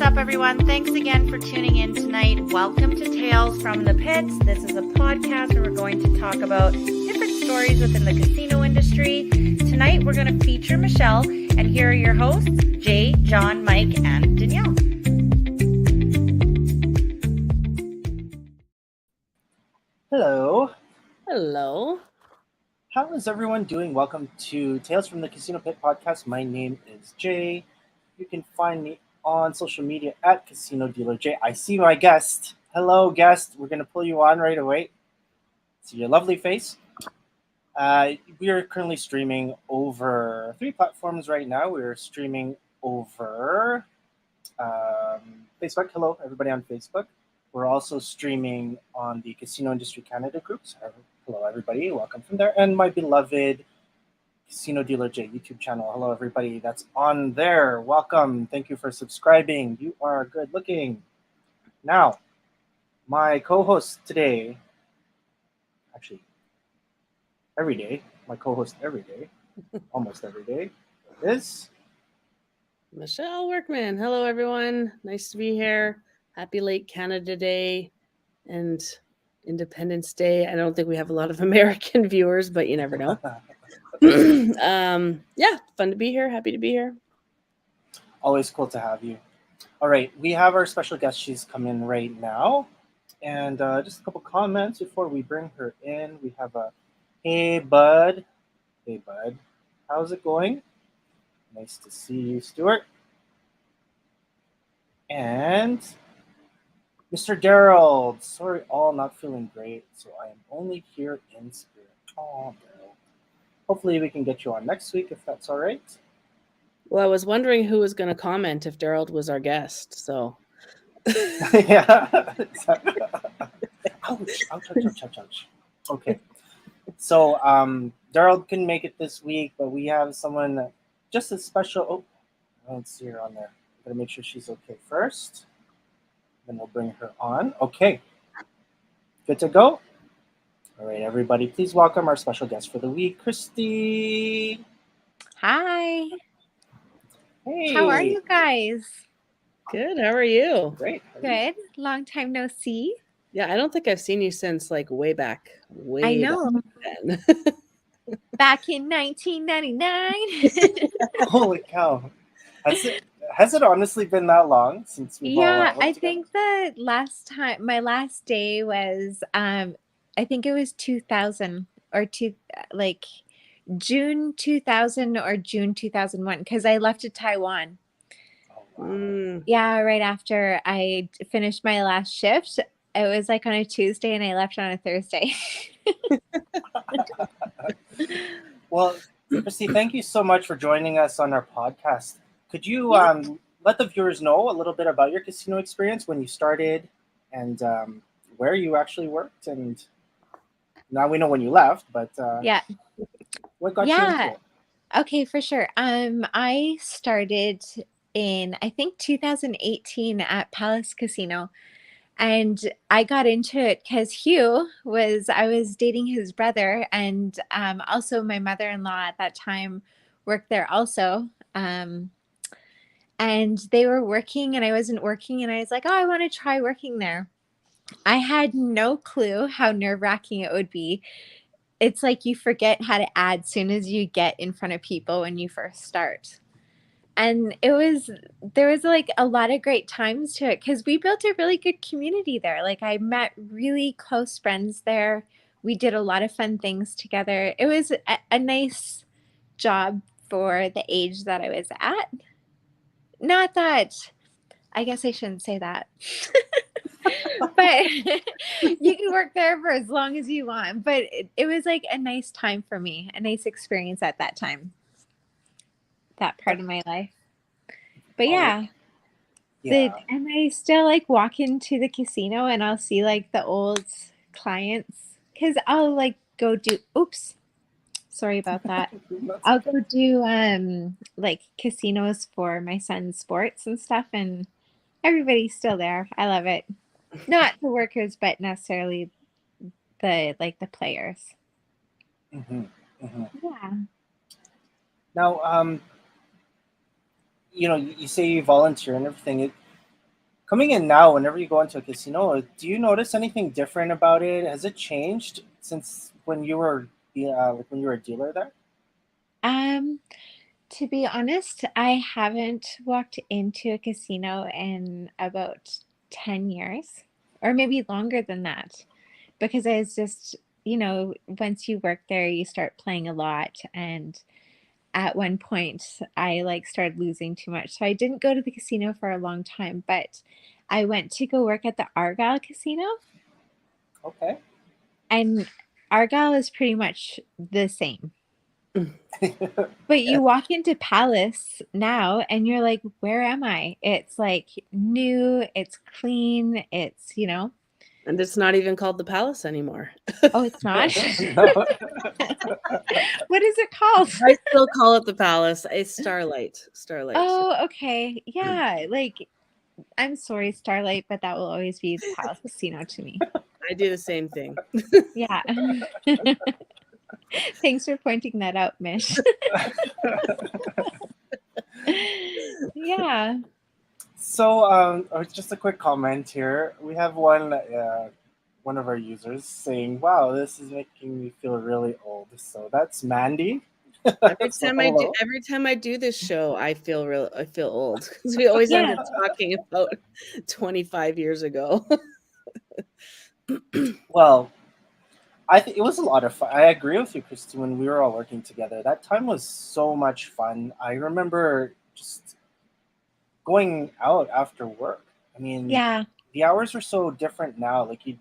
What's up, everyone? Thanks again for tuning in tonight. Welcome to Tales from the Pits. This is a podcast where we're going to talk about different stories within the casino industry. Tonight, we're going to feature Michelle, and here are your hosts, Jay, John, Mike, and Danielle. Hello. Hello. How is everyone doing? Welcome to Tales from the Casino Pit podcast. My name is Jay. You can find me on social media at Casino Dealer Jay. I see my guest. Hello, guest. We're going to pull you on right away. See your lovely face. We are currently streaming over 3 platforms right now. We're streaming over Facebook. Hello, everybody on Facebook. We're also streaming on the Casino Industry Canada groups. Hello, everybody. Welcome from there. And my beloved Casino Dealer J YouTube channel. Hello, everybody that's on there. Welcome. Thank you for subscribing. You are good looking. Now, my co-host today, actually, every day, my co-host every day, almost every day, is Michelle Workman. Hello, everyone. Nice to be here. Happy late Canada Day and Independence Day. I don't think we have a lot of American viewers, but you never know. Yeah, fun to be here. Happy to be here. Always cool to have you. All right, we have our special guest. She's come in right now. And just a couple comments before we bring her in. We have a, hey, bud. Hey, bud. How's it going? Nice to see you, Stuart. And Mr. Daryl. Sorry, all not feeling great, so I am only here in spirit. Oh, Daryl. Hopefully we can get you on next week if that's all right. Well, I was wondering who was going to comment if Daryl was our guest. So, Yeah. Ouch. Okay. So Daryl couldn't make it this week, but we have someone just as special. Oh, I don't see her on there. I'm gonna make sure she's okay first. Then we'll bring her on. Okay. Good to go? All right, everybody, please welcome our special guest for the week, Kristy. Hi. Hey. How are you guys? good. How are you? Great. Good. Long time no see. Yeah, I don't think I've seen you since like way back. I know. Then. Back in 1999. Holy cow. Has it honestly been that long since we've all Yeah, worked I together? think the last time, my last day was, I think it was 2000 or like June 2000 or June 2001, because I left to Taiwan. Oh, wow. Yeah, right after I finished my last shift. It was like on a Tuesday and I left on a Thursday. Well, Kristy, thank you so much for joining us on our podcast. Could you Yeah. let the viewers know a little bit about your casino experience, when you started, and where you actually worked? And now we know when you left, but Yeah. what got you into it? Okay, for sure. I started in, I think, 2018 at Palace Casino. And I got into it because I was dating his brother, and also my mother-in-law at that time worked there also. And they were working and I wasn't working, and I was like, oh, I want to try working there. I had no clue how nerve-wracking it would be. It's like you forget how to add soon as you get in front of people when you first start. And there was like a lot of great times to it because we built a really good community there. Like, I met really close friends there. We did a lot of fun things together. It was a nice job for the age that I was at. Not that, I guess I shouldn't say that. But you can work there for as long as you want. But it was like a nice time for me, a nice experience at that time, that part of my life. But yeah. And I still like walk into the casino and I'll see like the old clients, because I'll like go do, oops, sorry about that. I'll go do like casinos for my son's sports and stuff, and everybody's still there. I love it. Not the workers, but necessarily the players. Mm-hmm. Mm-hmm. Yeah. Now, you say you volunteer and everything. coming in now, whenever you go into a casino, do you notice anything different about it? Has it changed since when you were like when you were a dealer there? Um, to be honest, I haven't walked into a casino in about 10 years, or maybe longer than that, because I was just, once you work there, you start playing a lot. And at one point, I like started losing too much. So I didn't go to the casino for a long time, but I went to go work at the Argyle Casino, Okay. and Argyle is pretty much the same. But Yeah. you walk into Palace now and you're like, where am I? It's like new, it's clean, it's. And it's not even called the Palace anymore. Oh, it's not? No. What is it called? I still call it the Palace. It's Starlight. Starlight. Oh, okay. Yeah. Like, I'm sorry, Starlight, but that will always be the Palace Casino to me. I do the same thing. Yeah. Thanks for pointing that out, Mish. Yeah. So, just a quick comment here. We have one of our users saying, "Wow, this is making me feel really old." So that's Mandy. So hello. Every time I do this show, I feel old because we always end Yeah. up talking about 25 years ago. Well, I think it was a lot of fun. I agree with you, Kristy. When we were all working together, that time was so much fun. I remember just going out after work. I mean, Yeah. the hours are so different now. Like you'd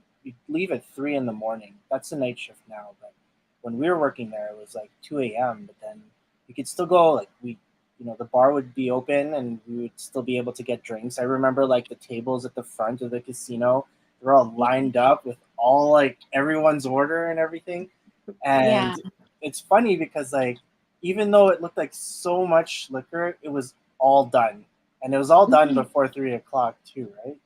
leave at 3 in the morning. That's the night shift now. But when we were working there, it was like 2 a.m. But then you could still go. Like the bar would be open and we would still be able to get drinks. I remember like the tables at the front of the casino. They're all lined up with all like everyone's order and everything. Yeah. And it's funny because like even though it looked like so much liquor, it was all done. And it was all done Mhm. before 3 o'clock too, right?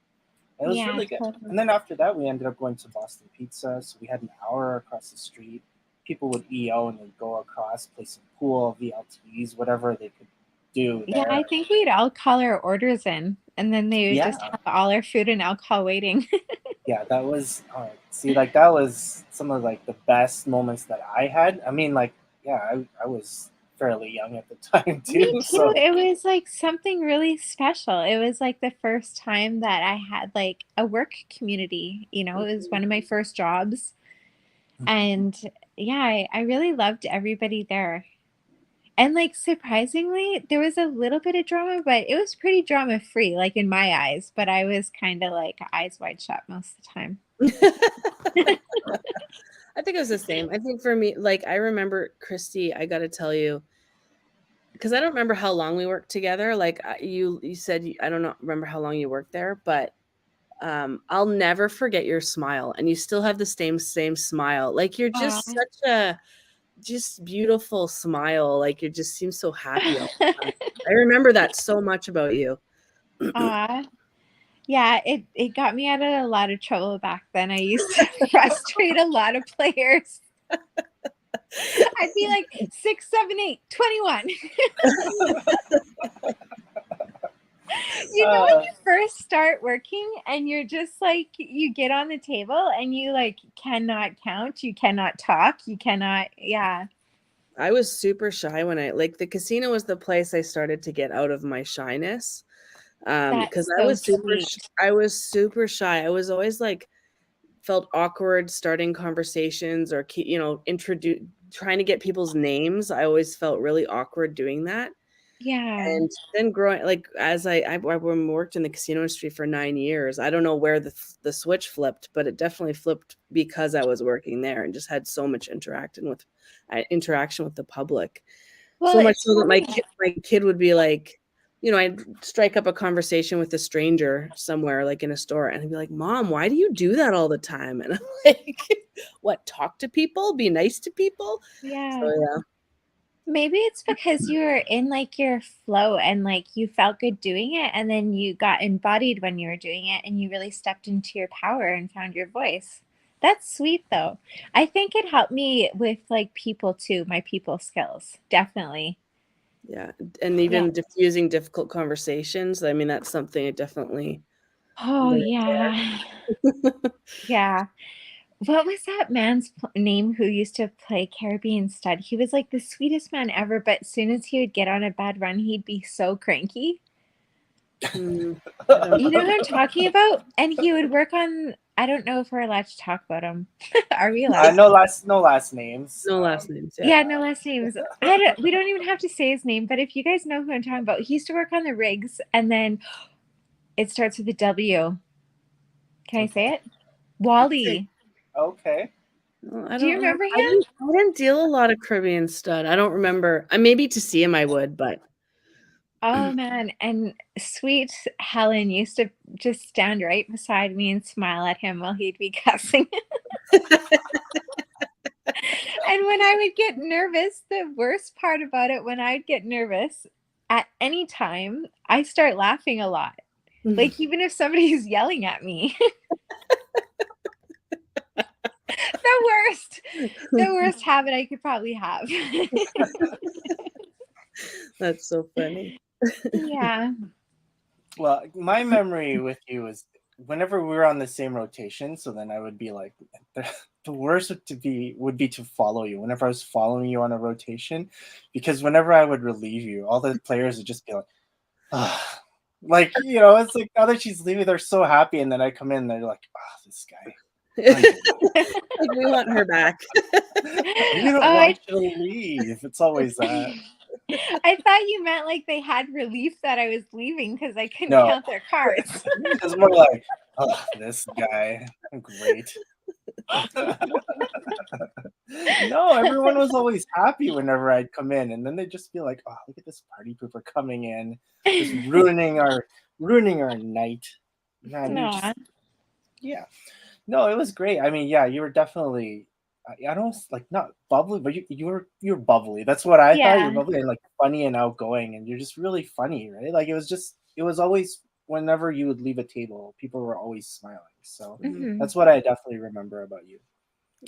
It was Yeah, really good. totally. And then after that, we ended up going to Boston Pizza. So we had an hour across the street. People would EO and they'd go across, play some pool, VLTs, whatever they could do Yeah, I there. think we'd all call our orders in, and then they would just Yeah, have all our food and alcohol waiting. yeah, that was see, like that was some of like the best moments that I had. I mean, like, yeah, I was fairly young at the time Me too, too. so It was like something really special. It was like the first time that I had like a work community. It was one of my first jobs. And yeah, I really loved everybody there. And like surprisingly, there was a little bit of drama, but it was pretty drama free, like in my eyes. But I was kind of like eyes wide shut most of the time. I think it was the same. I think for me, like I remember Kristy, I got to tell you, because I don't remember how long we worked together. Like you said, I don't know, remember how long you worked there, but I'll never forget your smile, and you still have the same smile. Like you're just Aw. such a just beautiful smile. Like you just seem so happy all the time. I remember that so much about you. Aw. Yeah, it got me out of a lot of trouble back then. I used to frustrate a lot of players. I'd be like 6, 7, 8, 21. When uh, you first start working and you're just like, you get on the table and you like cannot count, you cannot talk, you cannot, yeah. I was super shy when the casino was the place I started to get out of my shyness. Because That's so sweet. I was super shy. I was always like felt awkward starting conversations or introduce trying to get people's names. I always felt really awkward doing that. Yeah. And then growing like as I worked in the casino industry for 9 years, I don't know where the switch flipped, but it definitely flipped because I was working there and just had so much interaction with the public. Well, So much it's so that funny. my kid would be like, I'd strike up a conversation with a stranger somewhere, like in a store, and I'd be like, "Mom, why do you do that all the time?" And I'm like, "What? Talk to people? Be nice to people?" So Yeah. yeah. Maybe it's because you were in like your flow and like you felt good doing it, and then you got embodied when you were doing it and you really stepped into your power and found your voice. That's sweet though. I think it helped me with like people too, my people skills. Definitely. Yeah, and Yeah. even diffusing difficult conversations. I mean, that's something I definitely Oh, yeah. Yeah. What was that man's name who used to play Caribbean Stud? He was like the sweetest man ever, but as soon as he would get on a bad run, he'd be so cranky. I don't You know know. who I'm talking about? And he would work on, I don't know if we're allowed to talk about him. Are we allowed? No last names. No last names. Yeah, no last names. We don't even have to say his name, but if you guys know who I'm talking about, he used to work on the rigs, and then it starts with a W. Can I say it? Wally. Okay. Well, Do you remember him? I didn't deal a lot of Caribbean Stud. I don't remember. Maybe to see him I would, but Oh man, and sweet Helen used to just stand right beside me and smile at him while he'd be cussing. And when I would get nervous, the worst part about it, when I'd get nervous at any time, I start laughing a lot. Like even if somebody's yelling at me. The worst habit I could probably have. That's so funny. Yeah. Well, my memory with you is whenever we were on the same rotation, so then I would be like the worst would be to follow you whenever I was following you on a rotation, because whenever I would relieve you, all the players would just be like, ah. Like, you know, it's like now that she's leaving, they're so happy, and then I come in, they're like, oh, this guy. Like, we want her back. You don't want you to leave. It's always that. I thought you meant like they had relief that I was leaving because I couldn't No. count their cards. It's more like, oh, this guy, great. No, everyone was always happy whenever I'd come in, and then they'd just be like, oh, look at this party pooper coming in, just ruining our night. Man, yeah. No, it was great. I mean, yeah, you were definitely, I don't like not bubbly, but you were bubbly. That's what I thought. You were bubbly and like funny and outgoing, and you're just really funny, right? Like it was always whenever you would leave a table, people were always smiling. So that's what I definitely remember about you.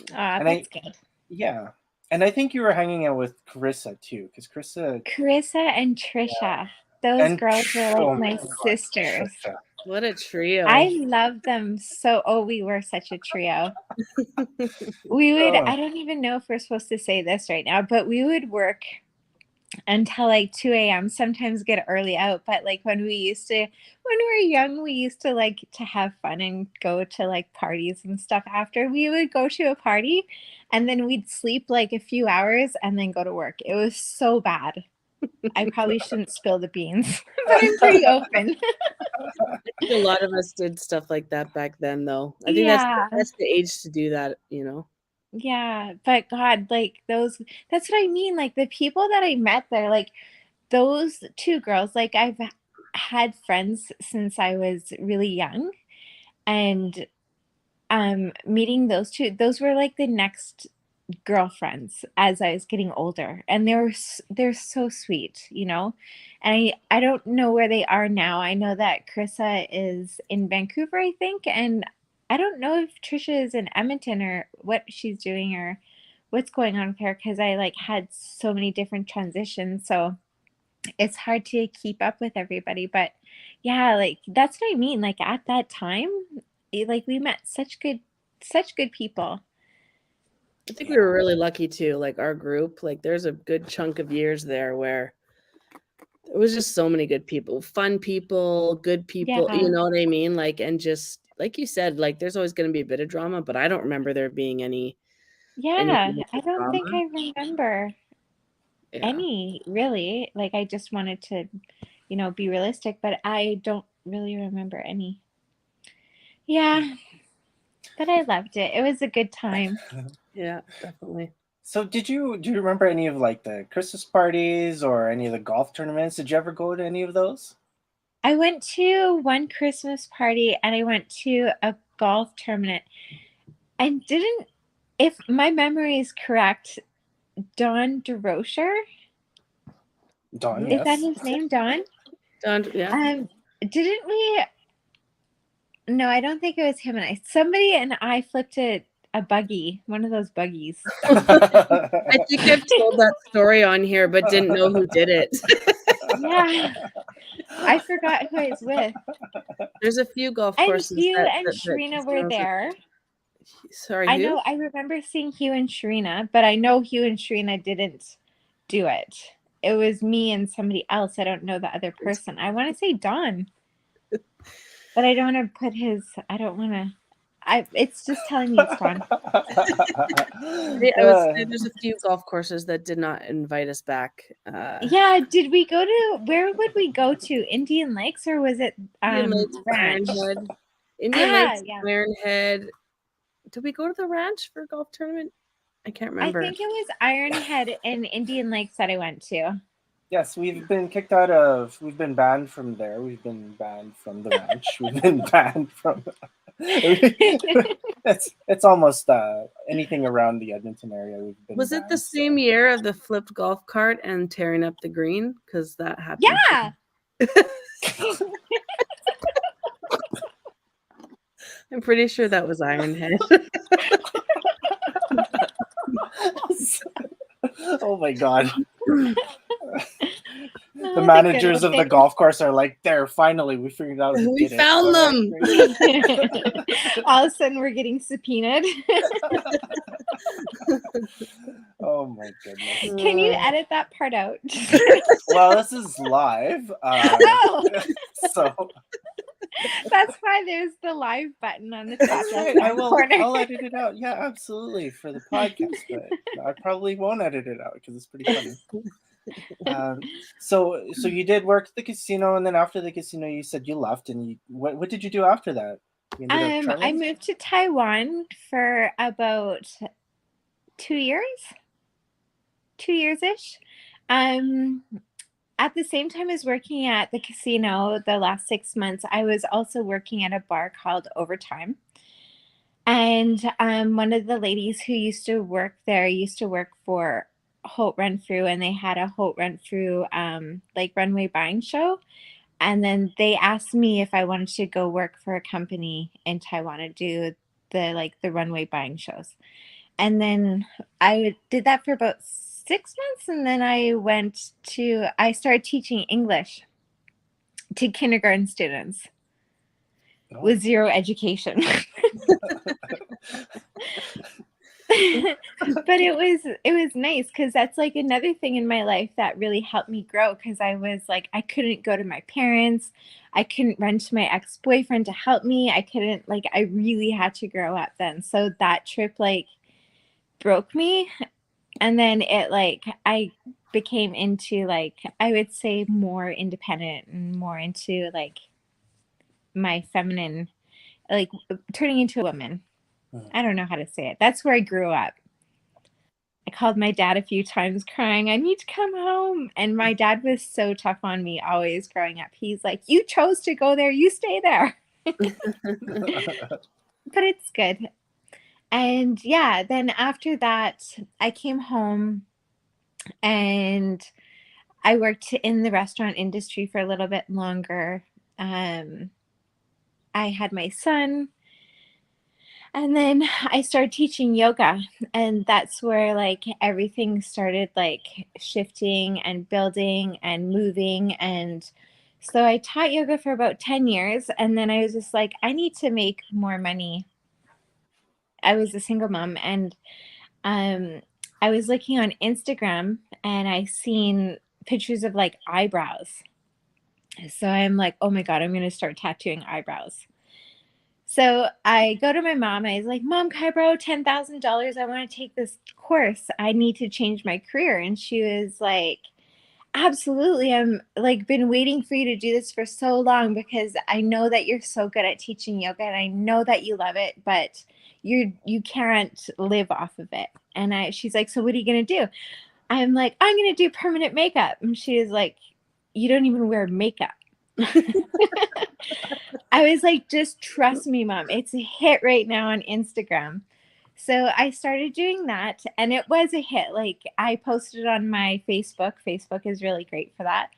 That's good. Yeah, and I think you were hanging out with Carissa too, because Carissa and Trisha, those girls were like my sisters. Trisha. What a trio. I love them so. Oh, we were such a trio. We would, I don't even know if we're supposed to say this right now, but we would work until like 2 a.m. sometimes get early out, but like when we were young, we used to like to have fun and go to like parties and stuff. After we would go to a party and then we'd sleep like a few hours and then go to work. It was so bad. I probably shouldn't spill the beans, but I'm pretty open. I think a lot of us did stuff like that back then, though. I think that's the age to do that, you know. Yeah, but God, like that's what I mean. Like the people that I met there, like those two girls, like I've had friends since I was really young, and meeting those two, those were like the next girlfriends as I was getting older, and they're so sweet, you know. And I don't know where they are now. I know that Carissa is in Vancouver, I think, and I don't know if Trisha is in Edmonton or what she's doing or what's going on with her, because I like had so many different transitions, so it's hard to keep up with everybody. But yeah, like that's what I mean. Like at that time, like we met such good people. I think we were really lucky too. Like our group, like there's a good chunk of years there where it was just so many good people, fun people, good people, you know what I mean? Like, and just like you said, like there's always going to be a bit of drama, but I don't remember there being any. Yeah, I don't think I remember any really. Like I just wanted to, you know, be realistic, but I don't really remember any. Yeah, but I loved it. It was a good time. Yeah, definitely. So do you remember any of like the Christmas parties or any of the golf tournaments? Did you ever go to any of those? I went to one Christmas party and I went to a golf tournament. And if my memory is correct, Don DeRocher? Don, is that his name, Don? Don, yeah. Didn't we? No, I don't think it was him and I. Somebody and I flipped a buggy, one of those buggies. I think I've told that story on here, but didn't know who did it. Yeah. I forgot who I was with. There's a few golf And courses Hugh that and Sharina were casinos there. Sorry, I who? know, I remember seeing Hugh and Sharina, but I know Hugh and Sharina didn't do it. It was me and somebody else. I don't know the other person. I want to say Don, but I don't want to put his. I don't want to. It's just telling me it's Don. I would say there's a few golf courses that did not invite us back. Yeah, did we go to? Where would we go to? Indian Lakes, or was it Indian Lakes, Ranch? Ironhead. Indian Lakes, Yeah. Ironhead. Did we go to the ranch for a golf tournament? I can't remember. I think it was Ironhead and Indian Lakes that I went to. Yes, we've been kicked out of. We've been banned from there. We've been banned from the ranch. We've been banned from. It's almost anything around the Edmonton area. We've been. Was it the same year of the flipped golf cart and tearing up the green? Because that happened. Yeah. I'm pretty sure that was Ironhead. Oh my god. The managers of the golf course are like, there, finally, we figured out who we did found them. All of a sudden, we're getting subpoenaed. Oh my goodness. Can you edit that part out? Well, this is live. So that's why there's the live button on the top that's right. corner. I'll edit it out. Yeah, absolutely, for the podcast, but I probably won't edit it out because it's pretty funny. So you did work at the casino, and then after the casino, you said you left, and what did you do after that? You ended up I moved to Taiwan for about 2 years, 2 years-ish. At the same time as working at the casino the last 6 months, I was also working at a bar called Overtime. And one of the ladies who used to work there used to work for Holt Renfrew, and they had a Holt Renfrew like runway buying show. And then they asked me if I wanted to go work for a company in Taiwan to do the runway buying shows. And then I did that for about 6 months, and then I started teaching English to kindergarten students with zero education. But it was nice because that's like another thing in my life that really helped me grow, because I was like, I couldn't go to my parents, I couldn't run to my ex-boyfriend to help me, I really had to grow up then. So that trip broke me, and then I became into I would say more independent and more into my feminine, turning into a woman. I don't know how to say it. That's where I grew up. I called my dad a few times crying, I need to come home. And my dad was so tough on me always growing up. He's like, you chose to go there, you stay there. But it's good. And yeah, then after that, I came home and I worked in the restaurant industry for a little bit longer. I had my son. And then I started teaching yoga, and that's where everything started shifting and building and moving. And so I taught yoga for about 10 years, and then I was just like, I need to make more money. I was a single mom, and I was looking on Instagram, and I seen pictures of eyebrows. So I'm like, oh my God, I'm going to start tattooing eyebrows. So I go to my mom. I was like, Mom, can I borrow $10,000? I want to take this course. I need to change my career. And she was like, absolutely. I'm been waiting for you to do this for so long, because I know that you're so good at teaching yoga, and I know that you love it, but you can't live off of it. And she's like, so what are you going to do? I'm like, I'm going to do permanent makeup. And she was like, you don't even wear makeup. I was like, just trust me, Mom. It's a hit right now on Instagram. So I started doing that, and it was a hit. I posted it on my Facebook. Facebook is really great for that.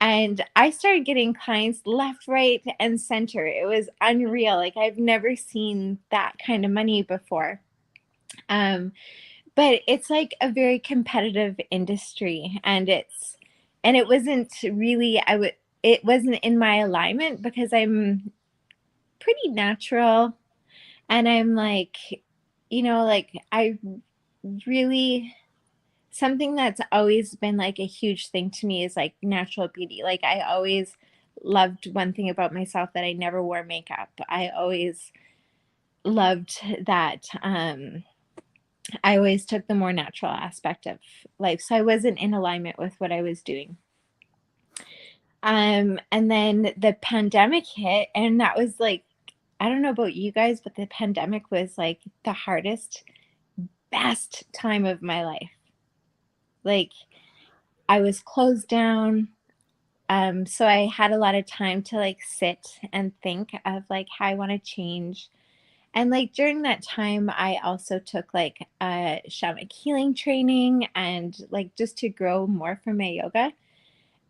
And I started getting clients left, right, and center. It was unreal. I've never seen that kind of money before. But it's a very competitive industry, and it wasn't really, it wasn't in my alignment because I'm pretty natural, and I'm like, like I really, something that's always been like a huge thing to me is like natural beauty. Like I always loved one thing about myself, that I never wore makeup. I always loved that. I always took the more natural aspect of life. So I wasn't in alignment with what I was doing. And then the pandemic hit, and that was like, I don't know about you guys, but the pandemic was like the hardest, best time of my life. Like I was closed down. So I had a lot of time to like sit and think of like how I want to change. And like during that time, I also took like a shamanic healing training, and like just to grow more from my yoga,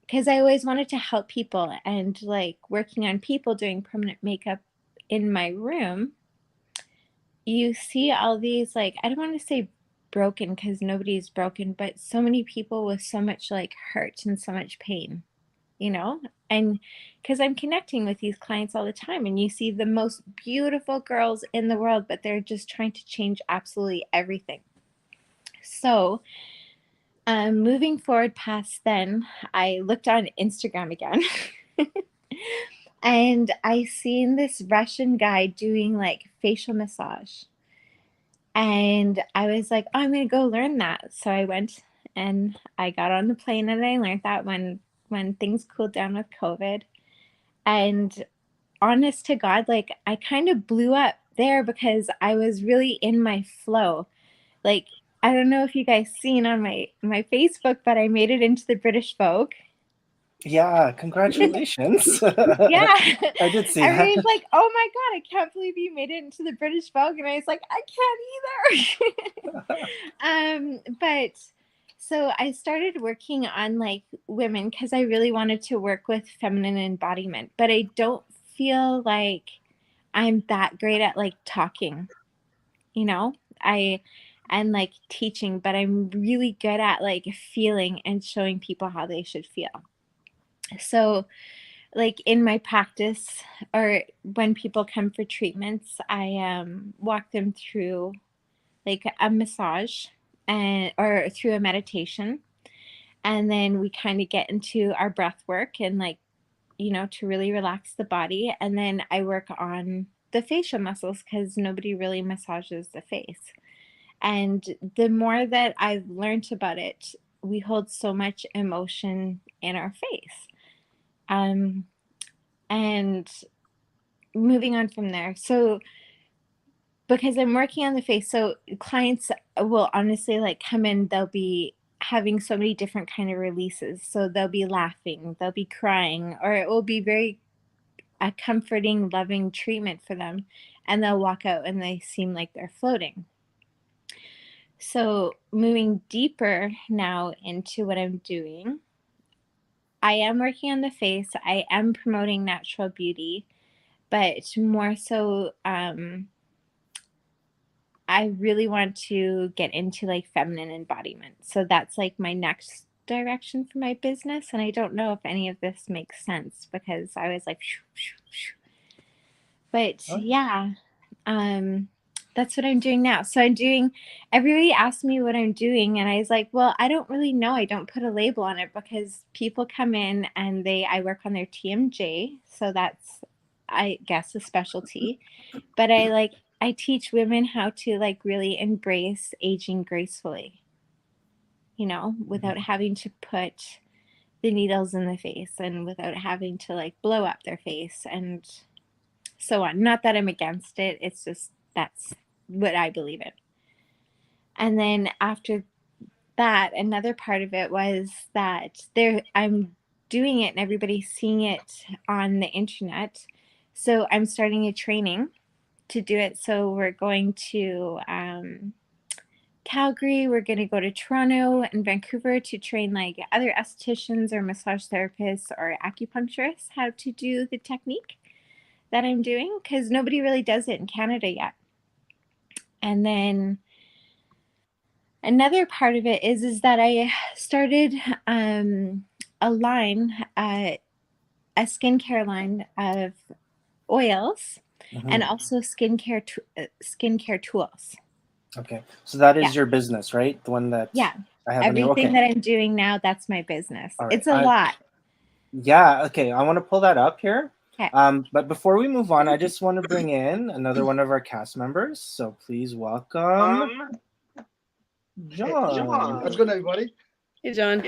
because I always wanted to help people, and like working on people doing permanent makeup in my room, you see all these, like, I don't want to say broken because nobody's broken, but so many people with so much like hurt and so much pain, you know? And because I'm connecting with these clients all the time, and you see the most beautiful girls in the world, but they're just trying to change absolutely everything. So, moving forward past then, I looked on Instagram again. And I seen this Russian guy doing like facial massage. And I was like, oh, I'm going to go learn that. So I went and I got on the plane, and I learned that when things cooled down with COVID. And honest to God, like I kind of blew up there because I was really in my flow. Like, I don't know if you guys seen on my Facebook, but I made it into the British Vogue. Yeah, congratulations. Yeah. I did see that. Everybody's like, oh my God, I can't believe you made it into the British Vogue. And I was like, I can't either. But so I started working on like women because I really wanted to work with feminine embodiment, but I don't feel like I'm that great at like talking, you know? I and like teaching, but I'm really good at like feeling and showing people how they should feel. So like in my practice, or when people come for treatments, I walk them through like a massage, and or through a meditation, and then we kind of get into our breath work, and like, to really relax the body, and then I work on the facial muscles because nobody really massages the face. And the more that I've learned about it, we hold so much emotion in our face. um and moving on from there, so because I'm working on the face, so clients will honestly like come in, they'll be having so many different kind of releases. So they'll be laughing, they'll be crying, or it will be very a comforting, loving treatment for them. And they'll walk out and they seem like they're floating. So moving deeper now into what I'm doing, I am working on the face. I am promoting natural beauty, but more so, I really want to get into like feminine embodiment. So that's like my next direction for my business. And I don't know if any of this makes sense because I was like, shoo, shoo, shoo. But Oh, yeah, um, that's what I'm doing now. So everybody asked me what I'm doing, and I was like, well, I don't really know. I don't put a label on it because people come in and I work on their TMJ. So that's, I guess, a specialty. But I teach women how to like really embrace aging gracefully, without having to put the needles in the face, and without having to like blow up their face and so on. Not that I'm against it. It's just that's what I believe in. And then after that, another part of it was that I'm doing it and everybody's seeing it on the internet. So I'm starting a training to do it. So we're going to Calgary, we're going to go to Toronto and Vancouver to train like other estheticians or massage therapists or acupuncturists how to do the technique that I'm doing, because nobody really does it in Canada yet. And then another part of it is that I started a line. a skincare line of oils and Mhm. also skincare tools. Okay, so that Yeah. is your business, right? The one that Yeah. I have in here. Everything Okay, that I'm doing now, that's my business. all right. It's a lot. Yeah, okay. I want to pull that up here. Okay. But before we move on, I just want to bring in another one of our cast members. So please welcome John. How's it going, everybody? Hey, John.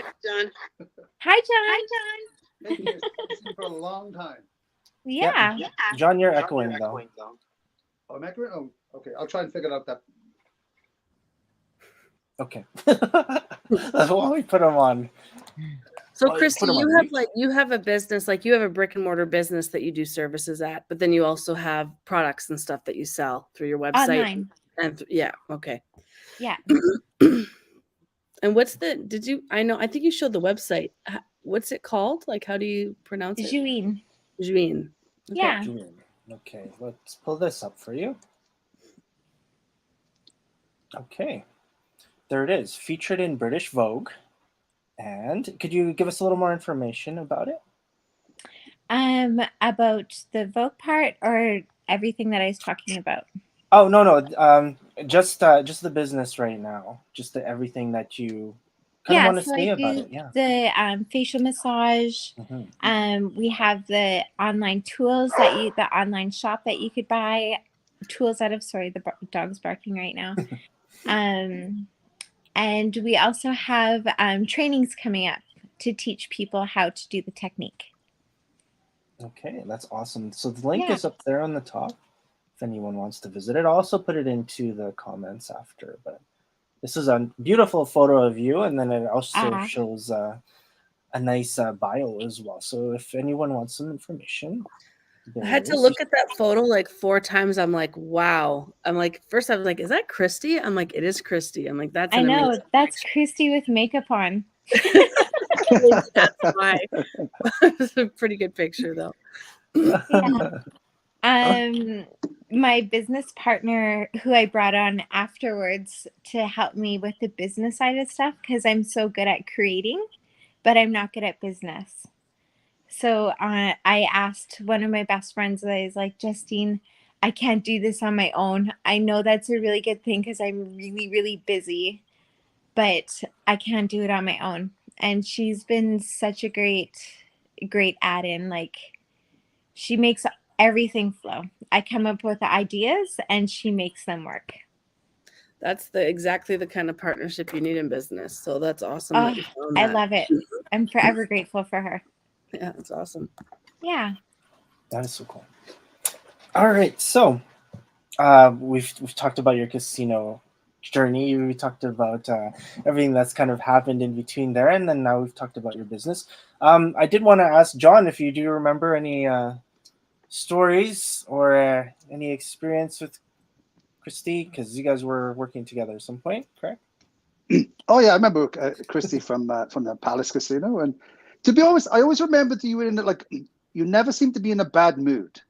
Hi, John. Thank you. It's been for a long time. Yeah. John, you're echoing though. Oh, am I correct? Oh, okay. I'll try and figure out that. Okay. That's why we put him on. So, Oh, you Kristy, put 'em on you have mute? you have a business, like you have a brick and mortar business that you do services at, but then you also have products and stuff that you sell through your website. Online. And yeah, okay. Yeah. And what's I think you showed the website. What's it called? Like, how do you pronounce it? Juin. Juin. Okay. Yeah. June. Okay, let's pull this up for you. Okay, there it is, featured in British Vogue. And could you give us a little more information about it? About the Vogue part or everything that I was talking about? Oh no, just the business right now, just everything that you kind of Yeah, want to so I say about do it. Yeah. the facial massage. Mhm. We have the online tools the online shop that you could buy tools out of. Sorry, the dog's barking right now. And we also have trainings coming up to teach people how to do the technique. Okay, that's awesome. So the link Yeah. is up there on the top if anyone wants to visit it. I'll also put it into the comments after. But this is a beautiful photo of you, and then it also shows a nice bio as well. So if anyone wants some information, I had to look at that photo like 4 times. I'm like, wow. I'm like, first I was like, is that Kristy? I'm like, it is Kristy. I'm like, that's I an know, amazing that's Kristy with makeup on. That's why. It's a pretty good picture though. Yeah. My business partner who I brought on afterwards to help me with the business side of stuff, because I'm so good at creating, but I'm not good at business. So I asked one of my best friends, I was like, Justine, I can't do this on my own. I know that's a really good thing because I'm really, really busy, but I can't do it on my own. And she's been such a great add-in. Like, she makes everything flow. I come up with the ideas and she makes them work. That's exactly the kind of partnership you need in business. So that's awesome. Oh, that you found I that. love it. I'm forever grateful for her. Yeah, that's awesome. Yeah. That is so cool. All right, so we've talked about your casino journey. We talked about everything that's kind of happened in between there, and then now we've talked about your business. I did want to ask John if you do remember any stories or any experience with Kristy, because you guys were working together at some point, correct? Oh yeah, I remember Kristy from the Palace Casino, and to be honest, I always remember that you were in it, like, you never seemed to be in a bad mood.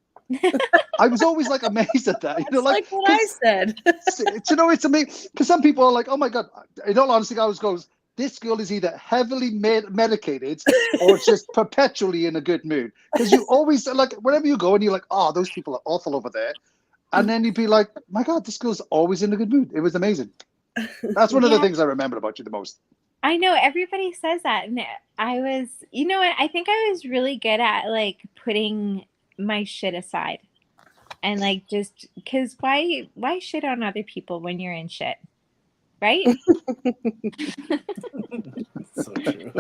I was always like amazed at that. That's like what I said. You know, it's amazing because some people are like, "Oh my god!" In all honesty, I always goes, "This girl is either heavily medicated or just perpetually in a good mood." Because you always, like, wherever you go and you're like, "Oh, those people are awful over there," and then you'd be like, "My god, this girl's always in a good mood." It was amazing. That's one of the things I remember about you the most. I know everybody says that, and I was, you know what? I think I was really good at like putting my shit aside, and like just because why shit on other people when you're in shit, right? So true.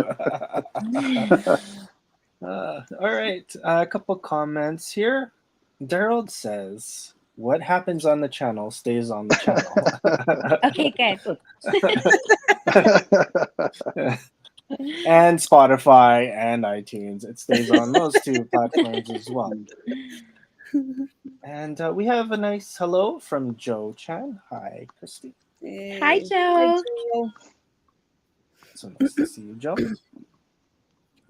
All right, a couple comments here. Daryl says, "What happens on the channel stays on the channel." Okay, good. And Spotify and iTunes. It stays on those two platforms as well. And we have a nice hello from Joe Chan. Hi, Kristy. Hey. Hi, Joe. So nice to see you, Joe.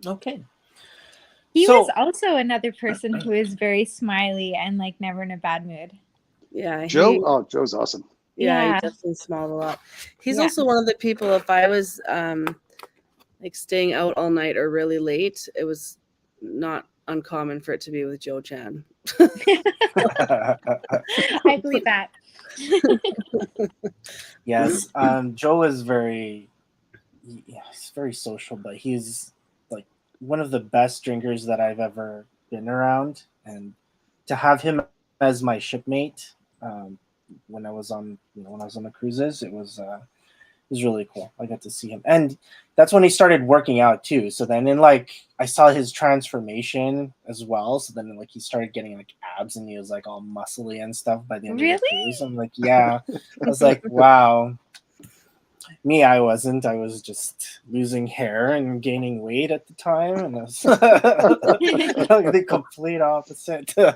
Okay. He was also another person who is very smiley and like never in a bad mood. Yeah. Joe? Joe's awesome. Yeah, he definitely smiled a lot. He's also one of the people, if I was like staying out all night or really late, it was not uncommon for it to be with Joe Chan. I believe that. Yes, Joe is he's very social, but he's like one of the best drinkers that I've ever been around. And to have him as my shipmate, when I was on, when I was on the cruises, it was really cool. I got to see him, and that's when he started working out too. So then, I saw his transformation as well. So then, he started getting like abs, and he was like all muscly and stuff by the end of the Really? cruise. I'm like, yeah. I was like, wow. Me, I wasn't. I was just losing hair and gaining weight at the time, and I was the complete opposite. Joe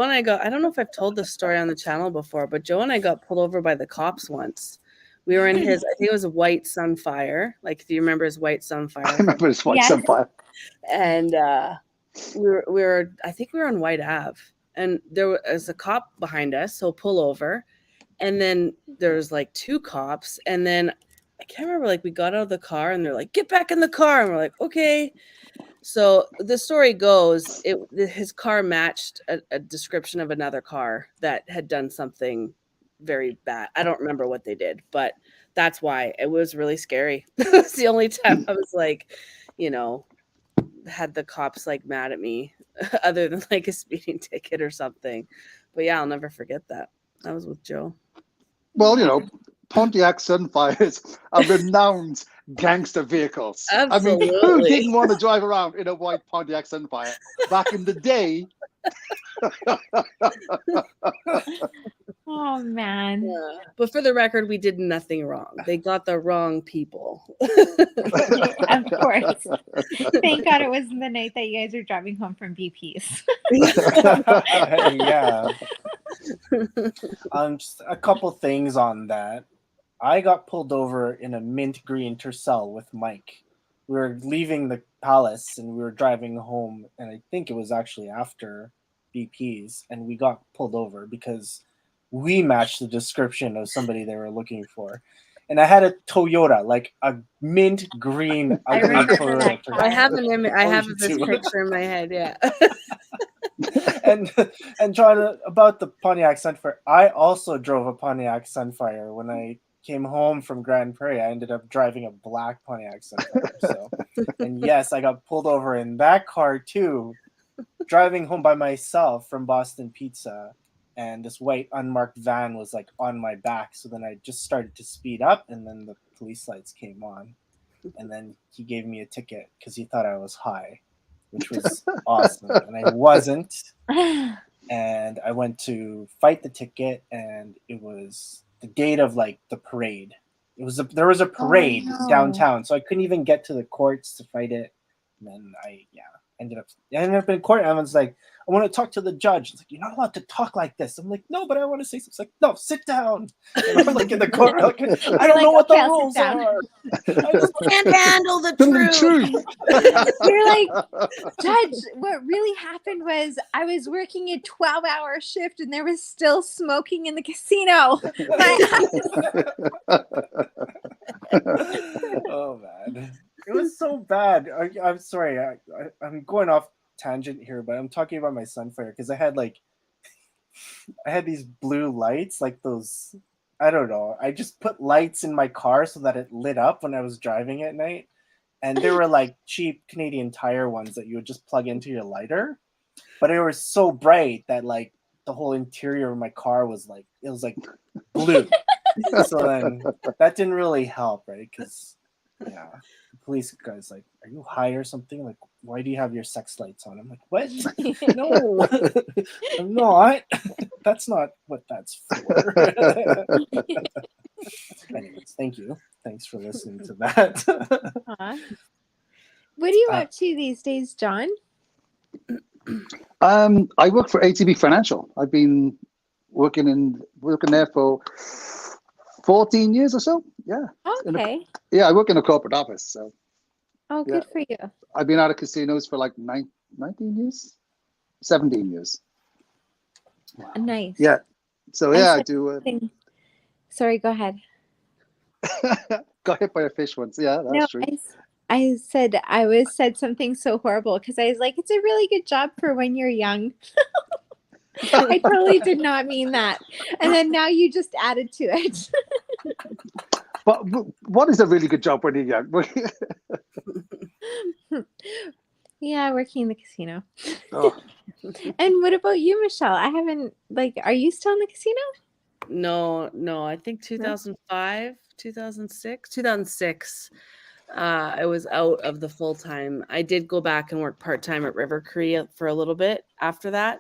and I got, I don't know if I've told this story on the channel before, but Joe and I got pulled over by the cops once. We were in his, I think it was a white Sunfire. Like, do you remember his white Sunfire? I remember his white Sunfire. And we were, I think we were on White Ave, and there was a cop behind us, so pull over. And then there's like two cops, and then I can't remember, like we got out of the car and they're like, get back in the car, and we're like, okay. So the story goes, his car matched a description of another car that had done something very bad. I don't remember what they did, but that's why it was really scary. It was the only time I was like, had the cops like mad at me other than like a speeding ticket or something. But yeah, I'll never forget that. That was with Joe. Well, Pontiac Sunfires are renowned gangster vehicles. Absolutely. I mean, who didn't want to drive around in a white Pontiac Sunfire back in the day? Oh man. Yeah. But for the record, we did nothing wrong. They got the wrong people. Of course. Thank God it wasn't the night that you guys were driving home from BP's. Yeah. Just a couple things on that. I got pulled over in a mint green Tercel with Mike. We were leaving the palace and we were driving home, and I think it was actually after BP's, and we got pulled over because we matched the description of somebody they were looking for. And I had a Toyota, like a mint green ugly Toyota. I have an image. I have this picture in my head. Yeah. and John, about the Pontiac Sunfire, I also drove a Pontiac Sunfire. When I came home from Grand Prairie, I ended up driving a black Pontiac Sunfire. So, and yes, I got pulled over in that car too, driving home by myself from Boston Pizza, and this white unmarked van was like on my back. So then I just started to speed up, and then the police lights came on, and then he gave me a ticket because he thought I was high, which was awesome, and I wasn't. And I went to fight the ticket, and it was the date of like the parade. There was a parade downtown, so I couldn't even get to the courts to fight it. And then I ended up in court, and I was like, I want to talk to the judge. It's like, you're not allowed to talk like this. I'm like, no, but I want to say something. It's like, no, sit down. And I'm like in the court, like, I don't know what the rules are. I just can't handle the truth. You're like, Judge, what really happened was I was working a 12-hour shift and there was still smoking in the casino. Oh, man. It was so bad. I'm sorry. I'm going off tangent here, but I'm talking about my Sunfire because I had these blue lights, like those, I don't know. I just put lights in my car so that it lit up when I was driving at night. And they were like cheap Canadian Tire ones that you would just plug into your lighter. But they were so bright that like the whole interior of my car was like, it was like blue. So then that didn't really help, right? Because, yeah. Police guys like, are you high or something? Like, why do you have your sex lights on? I'm like, what? No, I'm not. That's not what that's for. Anyways, thank you. Thanks for listening to that. What are you up to these days, John? I work for ATB Financial. I've been working there for 14 years or so. Yeah. Okay. I work in a corporate office. So. Oh, good for you. I've been out of casinos for like 19 years, 17 years. Wow. Nice. Yeah. So I do. Sorry, go ahead. Got hit by a fish once. Yeah, that's true. I said I said something so horrible because I was like, it's a really good job for when you're young. I totally did not mean that. And then now you just added to it. But what is a really good job when you're young? Yeah, working in the casino. Oh, And what about you, Michelle? I haven't are you still in the casino? No, I think 2005, 2006, 2006. I was out of the full time. I did go back and work part time at River Cree for a little bit after that.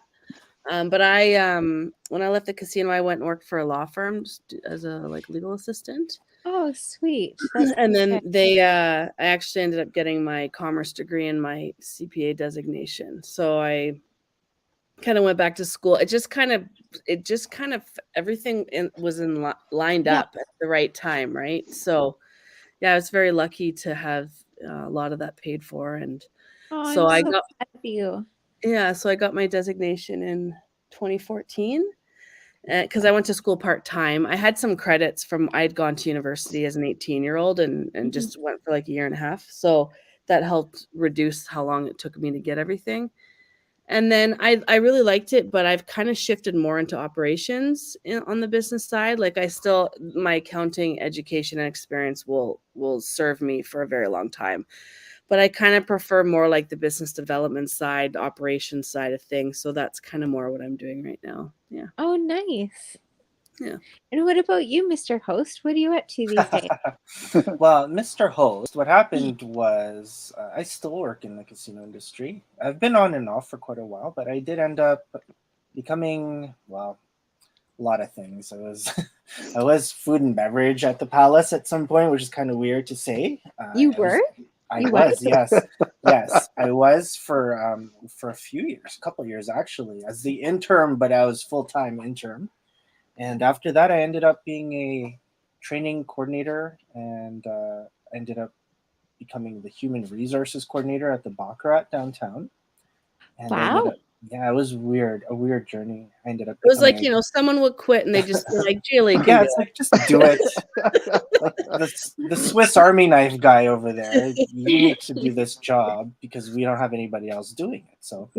But when I left the casino, I went and worked for a law firm as a legal assistant. Oh, sweet. That's And then good. I actually ended up getting my commerce degree and my CPA designation. So I kind of went back to school. It just kind of everything was lined Yeah. up at the right time, right? So yeah, I was very lucky to have a lot of that paid for, and Oh, so I'm I so got proud of you. so I got my designation in 2014 because I went to school part time. I had some credits from I'd gone to university as an 18-year-old and just went for like a year and a half, so that helped reduce how long it took me to get everything. And then I really liked it, but I've kind of shifted more into operations on the business side. Like my accounting education and experience will serve me for a very long time. But I kind of prefer more like the business development side, the operations side of things. So that's kind of more what I'm doing right now. Yeah. Oh, nice. Yeah. And what about you, Mr. Host? What are you up to these days? Well, Mr. Host, what happened was I still work in the casino industry. I've been on and off for quite a while, but I did end up becoming, well, a lot of things. I was food and beverage at the Palace at some point, which is kind of weird to say. You were? I You was, yes, I was for a few years, a couple of years actually, as the intern, but I was full-time intern. And after that, I ended up being a training coordinator and ended up becoming the human resources coordinator at the Baccarat downtown. And I ended Wow. up, yeah, it was weird, a weird journey. I ended up It was like, becoming, someone would quit and they just be like, Julie can yeah, do it's it. like, just do it. Like the Swiss Army knife guy over there, you need to do this job because we don't have anybody else doing it. So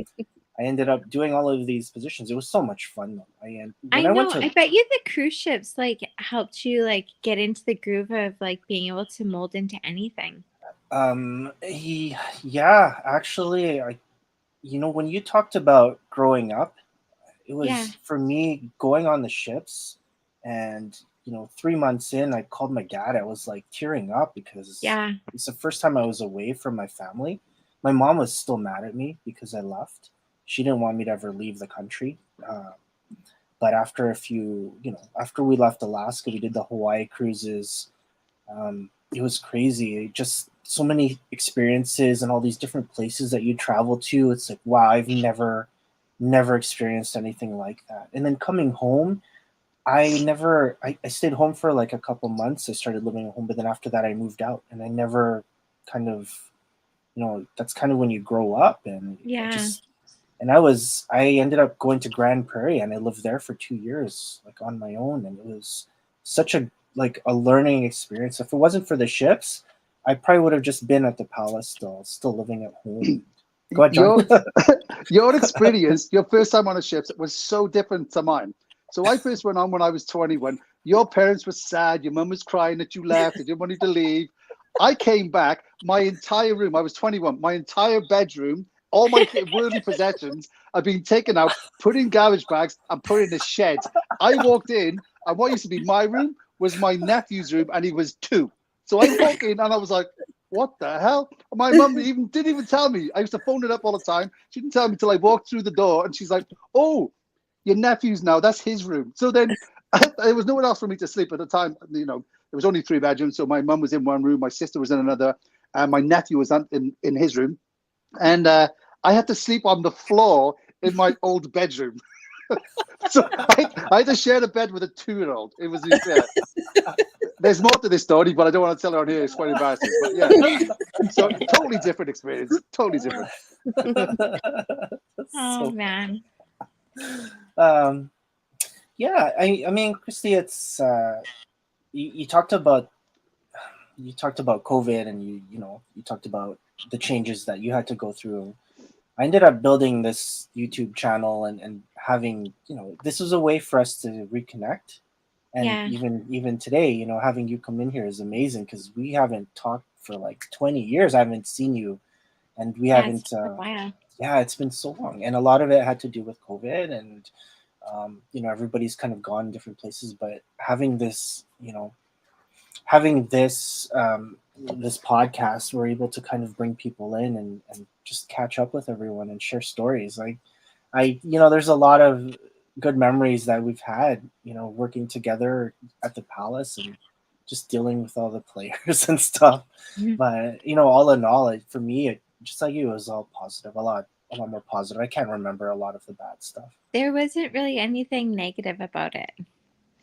I ended up doing all of these positions. It was so much fun though. I When I went know. to I bet you the cruise ships helped you get into the groove of being able to mold into anything. yeah, actually, when you talked about growing up, it Yeah. was for me going on the ships, and 3 months in, I called my dad. I was like tearing up because Yeah. it's the first time I was away from my family. My mom was still mad at me because I left. She didn't want me to ever leave the country. But after after we left Alaska, we did the Hawaii cruises. It was crazy. Just so many experiences and all these different places that you travel to. It's like, wow, I've never experienced anything like that. And then coming home, I stayed home for like a couple months. I started living at home, but then after that I moved out, and I never kind of, that's kind of when you grow up. And Yeah. I ended up going to Grand Prairie, and I lived there for 2 years, like on my own. And it was such a learning experience. If it wasn't for the ships, I probably would have just been at the Palace still living at home. Go ahead, John. Your experience, your first time on a ship was so different to mine. So I first went on when I was 21. Your parents were sad. Your mum was crying that you left. They didn't want you to leave. I came back. My entire room, I was 21, my entire bedroom, all my worldly possessions are being taken out, put in garbage bags, and put in a shed. I walked in, and what used to be my room was my nephew's room, and he was 2. So I walk in, and I was like, what the hell? My mum didn't even tell me. I used to phone it up all the time. She didn't tell me till I walked through the door, and she's like, oh, your nephew's now, that's his room. So then there was nowhere else for me to sleep at the time. There was only 3 bedrooms. So my mum was in one room, my sister was in another, and my nephew was in his room. And I had to sleep on the floor in my old bedroom. So I had to share a bed with a 2-year-old. It was, there's more to this story, but I don't want to tell her on here. It's quite embarrassing. But yeah, so totally different experience. Totally different. Oh, man. Yeah, I mean, Kristy, it's you talked about you talked about COVID, and you talked about the changes that you had to go through. I ended up building this YouTube channel, and having, this was a way for us to reconnect. And Yeah. even today, having you come in here is amazing, because we haven't talked for like 20 years. I haven't seen you, and we Yeah, it's haven't. been a while. Yeah, it's been so long, and a lot of it had to do with COVID, and everybody's kind of gone different places. But having this podcast, we're able to kind of bring people in, and just catch up with everyone and share stories. Like, there's a lot of good memories that we've had, working together at the Palace, and just dealing with all the players and stuff. Mhm. But all in all, for me, just like you, it was all positive, a lot more positive. I can't remember a lot of the bad stuff. There wasn't really anything negative about it.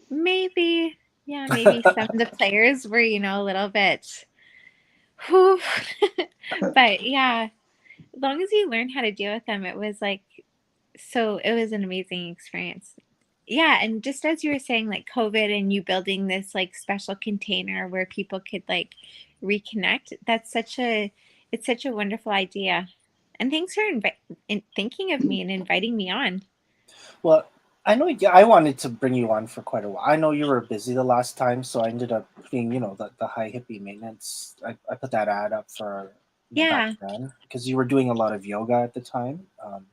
Maybe, yeah, maybe some of the players were, a little bit, whew. But yeah, as long as you learn how to deal with them, it was like, so it was an amazing experience. Yeah, and just as you were saying, like COVID and you building this like special container where people could like reconnect, it's such a wonderful idea. And thanks for thinking of me and inviting me on. Well, I know. Yeah, I wanted to bring you on for quite a while. I know you were busy the last time, so I ended up putting, the high hippie maintenance. I put that ad up for, back Yeah, then, because you were doing a lot of yoga at the time.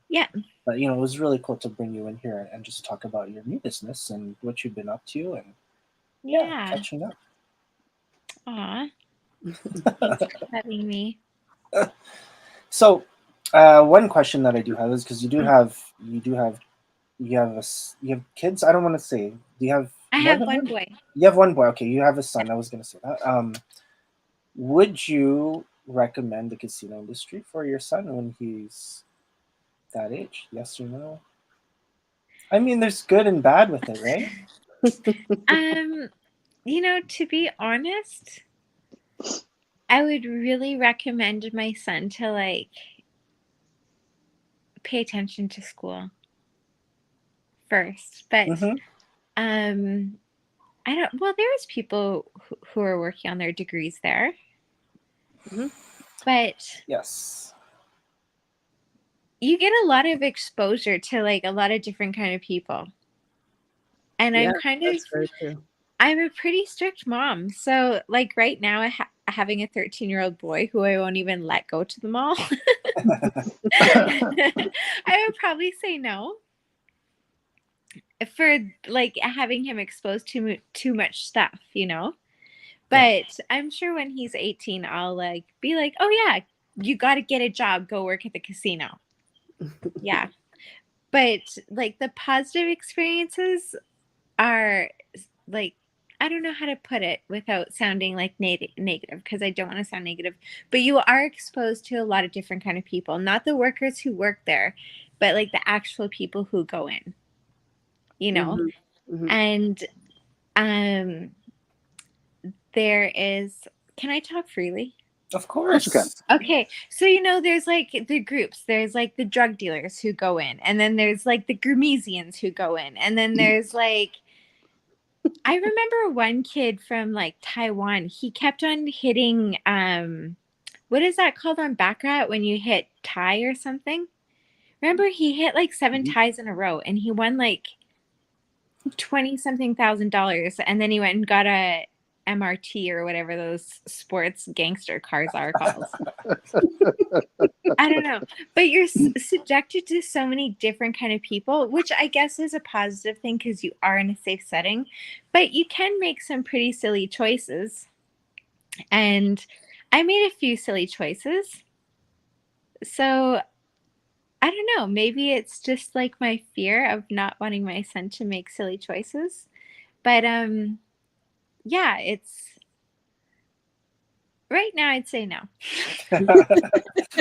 yeah, But it was really cool to bring you in here and just talk about your new business and what you've been up to, and yeah, yeah. catching up. Aw, thanks for having me. So, one question that I do have is, because you have kids. I don't want to say. Do you have I more have than one one? boy. You have one boy. Okay, you have a son. I was gonna say that. Would you recommend the casino industry for your son when he's that age? Yes or no? I mean, there's good and bad with it, right? Um, to be honest, I would really recommend my son to like pay attention to school first. But Mm-hmm. um I don't, well, there's people who are working on their degrees there, Mhm. but Yes. you get a lot of exposure to like a lot of different kind of people. And Yeah, that's very true. I'm a pretty strict mom. So like right now, having a 13-year-old boy who I won't even let go to the mall, I would probably say no for like having him exposed to too much stuff. Yeah. But I'm sure when he's 18, I'll like be like, oh yeah, you got to get a job, go work at the casino. Yeah. But like the positive experiences are like, I don't know how to put it without sounding like negative, because I don't want to sound negative, but you are exposed to a lot of different kind of people, not the workers who work there, but like the actual people who go in. Mhm. Mhm. And um there is, can I talk freely? Of Of course you can. course. Okay, so there's like the groups. There's like the drug dealers who go in, and then there's like the Gurmesians who go in, and then there's like, I remember one kid from like Taiwan. He kept on hitting what is that called on baccarat when you hit tie or something? Remember he hit like 7 Mhm. ties in a row, and he won like 20 something $1,000, and then he went and got a MRT or whatever those sports gangster cars are called. I don't know, but you're subjected to so many different kind of people, which I guess is a positive thing because you are in a safe setting, but you can make some pretty silly choices. And I made a few silly choices. So I don't know, maybe it's just like my fear of not wanting my son to make silly choices. But yeah, it's right now I'd say no.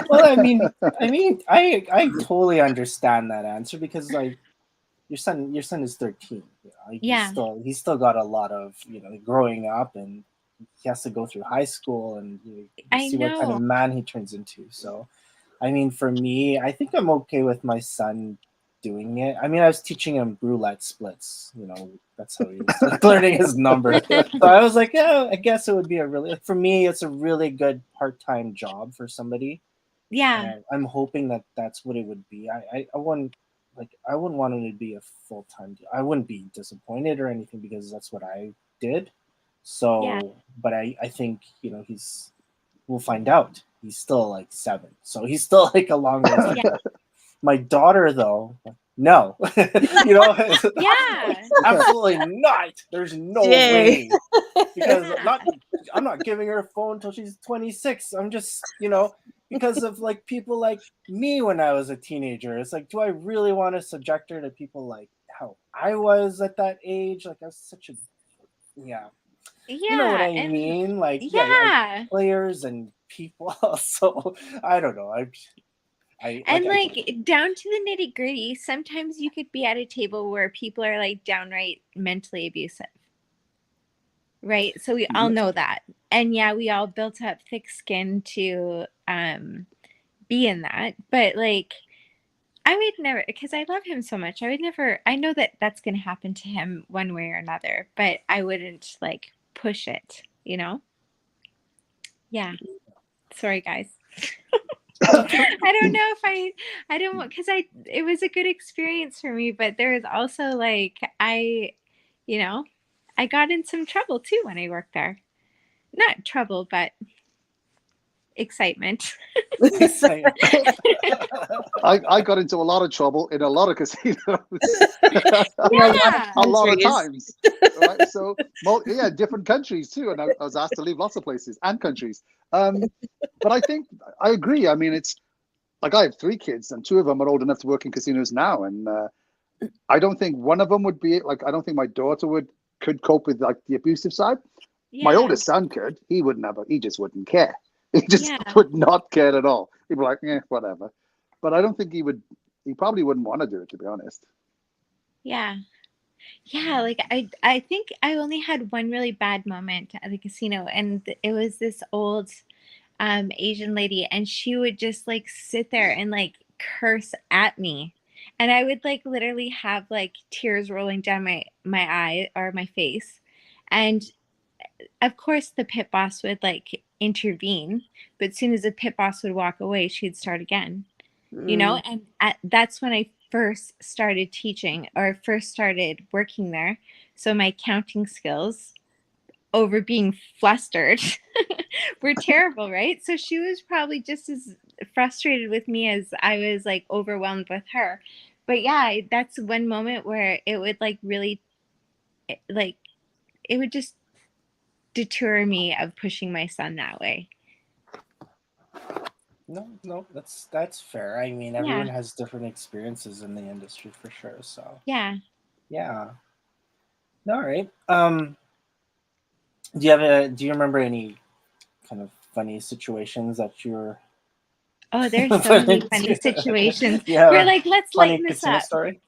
Well, I totally understand that answer, because like your son is 13. Like Yeah, he's still got a lot of, growing up, and he has to go through high school, and you I see what kind of know. man he turns into. So, I mean, for me, I think I'm okay with my son doing it. I mean, I was teaching him roulette splits. That's how he was learning his numbers. So I was like, yeah, I guess it would be for me, it's a really good part-time job for somebody. Yeah. And I'm hoping that that's what it would be. I wouldn't want it to be a full-time deal. I wouldn't be disappointed or anything because that's what I did. So, Yeah. but I think, we'll find out. He's still like 7. So he's still like a long ways to go. My daughter, though, no. Yeah. Absolutely not. There's no way. Because I'm not giving her a phone until she's 26. I'm just, because of like people like me when I was a teenager. It's like, do I really want to subject her to people like how I was at that age? Like I was such a Yeah. You know what I mean? Like yeah. players and people. So I don't know. Down to the nitty gritty, sometimes you could be at a table where people are like downright mentally abusive. Right. So we all know that. And yeah, we all built up thick skin to be in that. But like, I would never, because I love him so much. I know that that's going to happen to him one way or another, but I wouldn't like push it, Yeah. Sorry, guys. I don't know if I don't want, because it was a good experience for me, but there was also like, I got in some trouble too when I worked there. Not trouble, but excitement. I got into a lot of trouble in a lot of casinos. Yeah. a lot of times. Right? So, different countries too. And I was asked to leave lots of places and countries. But I think I agree. I mean, it's like I have 3 kids and 2 of them are old enough to work in casinos now. And I don't think one of them would be like, I don't think my daughter could cope with like the abusive side. Yeah. My oldest son could. He just wouldn't care. He just would not care at all. He'd be like, whatever. But I don't think he probably wouldn't want to do it, to be honest. Yeah. Yeah, like I think I only had one really bad moment at the casino, and it was this old Asian lady, and she would just like sit there and like curse at me. And I would like literally have like tears rolling down my eye or my face. And of course the pit boss would like intervene, but as soon as the pit boss would walk away, she'd start again. And that's when I first started teaching or first started working there. So my counting skills over being flustered were terrible, right? So she was probably just as frustrated with me as I was like overwhelmed with her. But yeah, that's one moment where it would like really like it would just deter me of pushing my son that way. No, that's fair. I mean, everyone has different experiences in the industry for sure. So yeah. All right. Do you remember any kind of funny situations that you're? Oh, there's so many funny situations. We're like, let's lighten this up. Story.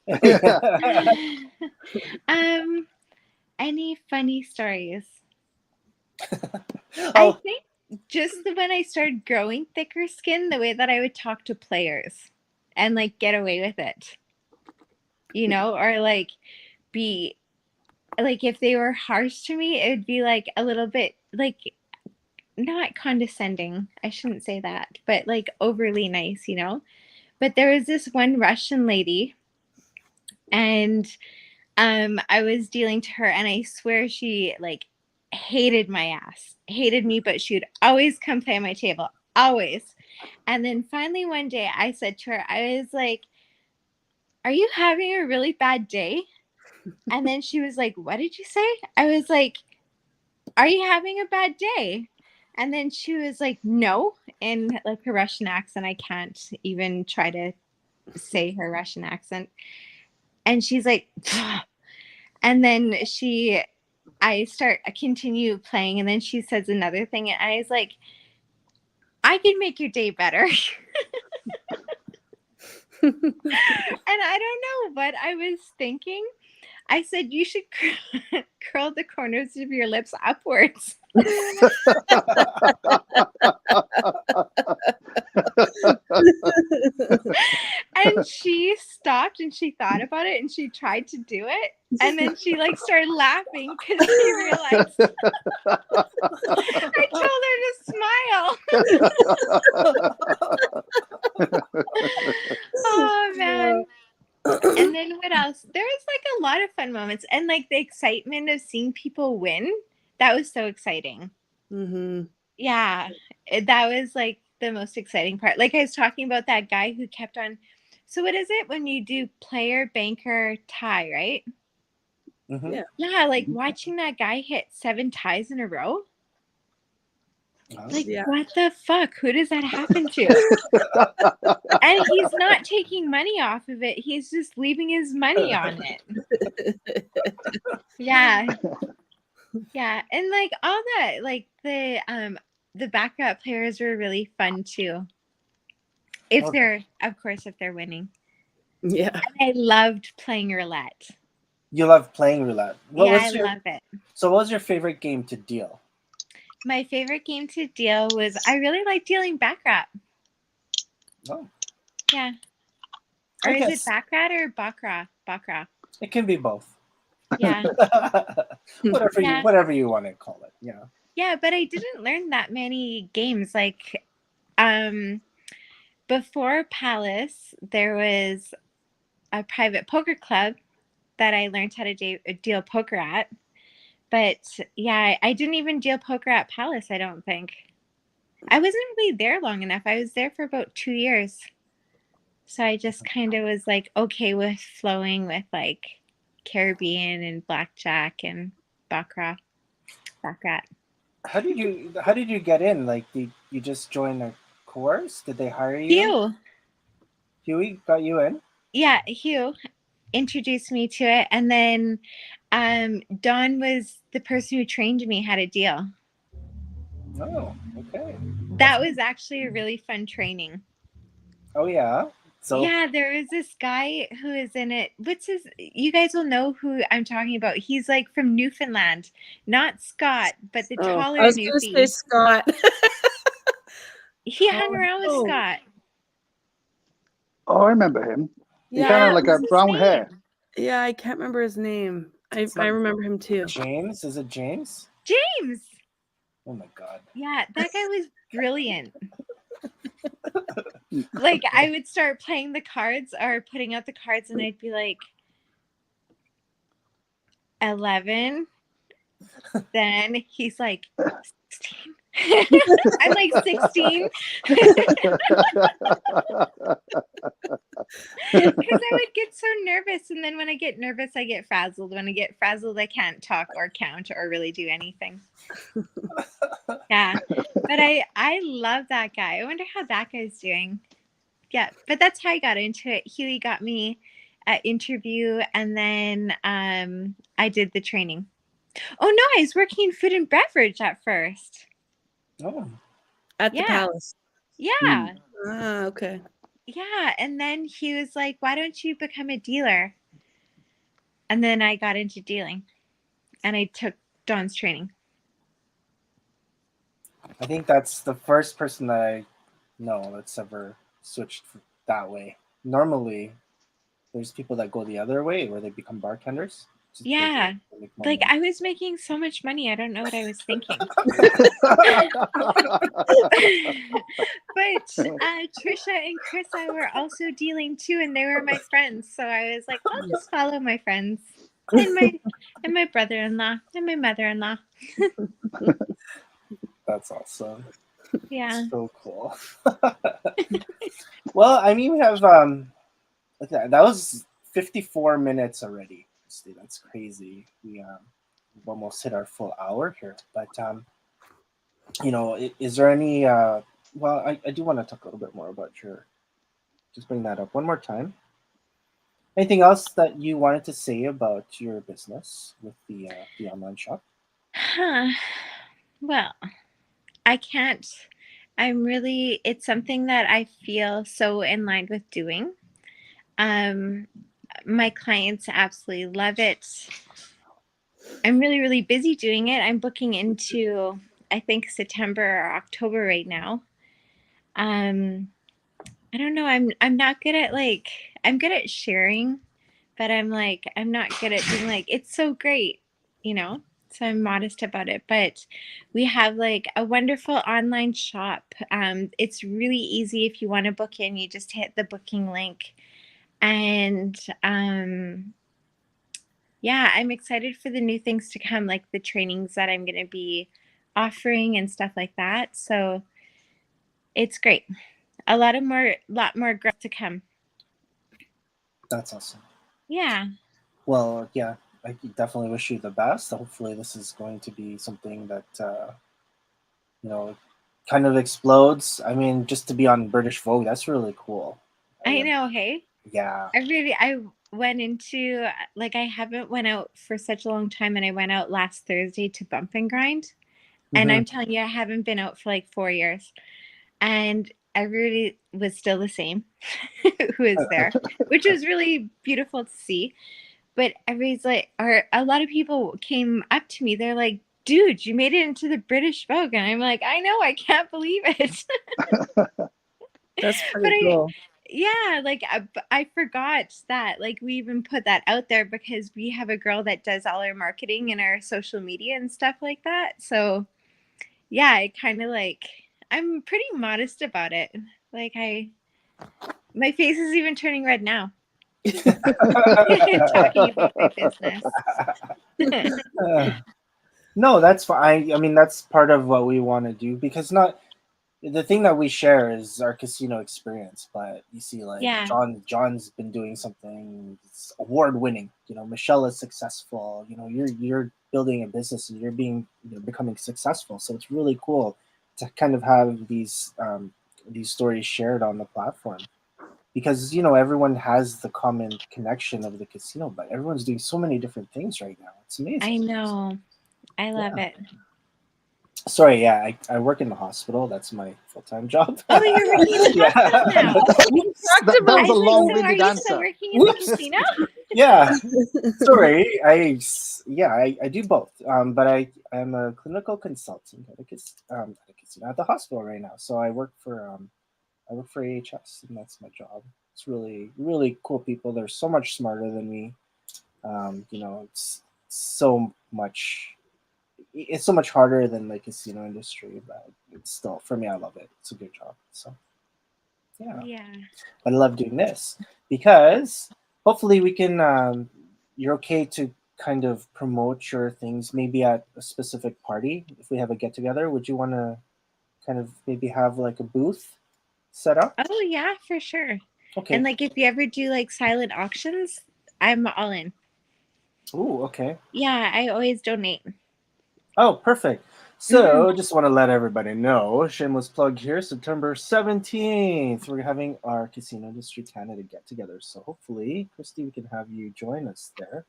Any funny stories? Oh. I think just when I started growing thicker skin, the way that I would talk to players and like get away with it, or like be like, if they were harsh to me, it would be like a little bit like not condescending. I shouldn't say that, but like overly nice, But there was this one Russian lady, and I was dealing to her, and I swear she like hated me, but she would always come play on my table, always. And then finally one day I said to her, I was like, "Are you having a really bad day?" And then she was like, "What did you say?" I was like, "Are you having a bad day?" And then she was like, "No," in like her Russian accent. I can't even try to say her Russian accent. And she's like, "Pfft." And then I continue playing, and then she says another thing, and I was like, "I can make your day better." And I don't know what I was thinking. I said, "You should curl the corners of your lips upwards." And she stopped and she thought about it and she tried to do it. And then she like started laughing because she realized I told her to smile. Oh man. And then what else? There was like a lot of fun moments and like the excitement of seeing people win. That was so exciting. Mm-hmm. Yeah. That was like the most exciting part. Like I was talking about that guy who kept on. So what is it when you do player, banker, tie, right? Mhm. Yeah. Yeah, like watching that guy hit 7 ties in a row. Like, Yeah. what the fuck? Who does that happen to? And he's not taking money off of it. He's just leaving his money on it. Yeah. Yeah. And like all that, like the backup players were really fun too. If Okay. they're, of course, if they're winning. Yeah. And I loved playing roulette. You love playing roulette. Yeah, I love it. So what was your favorite game to deal? My favorite game to deal was I really like dealing baccarat. Oh, Yeah. I Or is it guess baccarat or baccarat? Baccarat. it can be both. Yeah. Yeah. Whatever you want to call it. Yeah. Yeah, but I didn't learn that many games. Like before Palace, there was a private poker club that I learned how to deal poker at. But yeah, I didn't even deal poker at Palace, I don't think. I wasn't really there long enough. I was there for about 2 years. So I just kind of was like okay with flowing with like Caribbean and blackjack and baccarat. How did you get in? Like, did you just join a course? Did they hire you? Hugh. Huey got you in? Yeah, Hugh introduced me to it. And then Don was the person who trained me how to deal. Oh, okay. That was actually a really fun training. Oh yeah. So Yeah, there was this guy who is in it. You guys will know who I'm talking about. He's like from Newfoundland, not Scott, but the taller I was going to say Newfie. Scott. He hung around with Scott. Oh, I remember him. He Yeah. kind of like What's a his brown name? hair. Yeah, I can't remember his name. I remember him too. James, is it James? James. Oh my god. Yeah, that guy was brilliant. Like I would start playing the cards or putting out the cards and I'd be like 11. Then he's like 16. I'm like 16. Because I would get so nervous. And then when I get nervous, I get frazzled. When I get frazzled, I can't talk or count or really do anything. Yeah. But I love that guy. I wonder how that guy's doing. Yeah. But that's how I got into it. Huey got me an interview and then I did the training. Oh no, I was working in food and beverage at first. Oh. At the Yeah. Palace. Yeah. Ah, okay. Yeah. And then he was like, why don't you become a dealer? And then I got into dealing and I took Don's training. I think that's the first person that I know that's ever switched that way. Normally, there's people that go the other way where they become bartenders. Yeah. They make more Like money. I was making so much money. I don't know what I was thinking. But Trisha and Krissa were also dealing too, and they were my friends. So I was like, I'll just follow my friends and my brother-in-law and my mother-in-law. That's awesome. Yeah. So cool. Well, I mean, we have that was 54 minutes already. That's crazy. We've almost hit our full hour here. But is there any? Well, I do want to talk a little bit more about Just bring that up one more time. Anything else that you wanted to say about your business with the online shop? Well, I can't. It's something that I feel so in line with doing. My clients absolutely love it. I'm really, really busy doing it. I'm booking into, I think, September or October right now. I don't know. I'm not good at I'm good at sharing, but I'm not good at being like, it's so great, you know? So I'm modest about it. But we have like a wonderful online shop. It's really easy if you want to book in, you just hit the booking link. And yeah, I'm excited for the new things to come, like the trainings that I'm going to be offering and stuff like that. So it's great. A lot more growth to come. That's awesome. Yeah. Well, yeah, I definitely wish you the best. Hopefully, this is going to be something that you know kind of explodes. I mean, just to be on British Vogue, that's really cool. I know, hey? Yeah. I went into, like, I haven't went out for such a long time, and I went out last Thursday to Bump and Grind. And Mhm. I'm telling you, I haven't been out for like 4 years. And everybody was still the same who is there, which was really beautiful to see. But everybody's like, or a lot of people came up to me. They're like, dude, you made it into the British Vogue. And I'm like, I know, I can't believe it. That's But pretty cool. yeah, like I forgot that, like, we even put that out there because we have a girl that does all our marketing and our social media and stuff like that. So yeah, I kind of like, I'm pretty modest about it. Like, my face is even turning red now. Talking about my business. No, that's fine. I mean, that's part of what we want to do because not the thing that we share is our casino experience. But you see, like Yeah. John's been doing something award winning. You know, Michelle is successful. You know, you're building a business and you're becoming successful. So it's really cool to kind of have these stories shared on the platform. Because everyone has the common connection of the casino, but everyone's doing so many different things right now. It's amazing. I know. I love it. Sorry, yeah, I work in the hospital. That's my full-time job. Oh, you're working in the hospital now. That was a So long-winded are you answer. still working in the casino? Yeah. Sorry, I do both. But I'm a clinical consultant at a casino at the hospital right now. So I work for AHS, and that's my job. It's really really cool people. They're so much smarter than me. It's so much. It's so much harder than the casino industry, but it's still, for me, I love it. It's a good job. So yeah. I love doing this because hopefully we can. You're okay to kind of promote your things maybe at a specific party. If we have a get together, would you want to kind of maybe have like a booth set up? Oh yeah, for sure. Okay. And like, if you ever do like silent auctions, I'm all in. Ooh, okay. Yeah, I always donate. Oh, perfect. So just want to let everybody know, shameless plug here, September 17th, we're having our Casino Industry Canada get together. So hopefully, Kristy, we can have you join us there.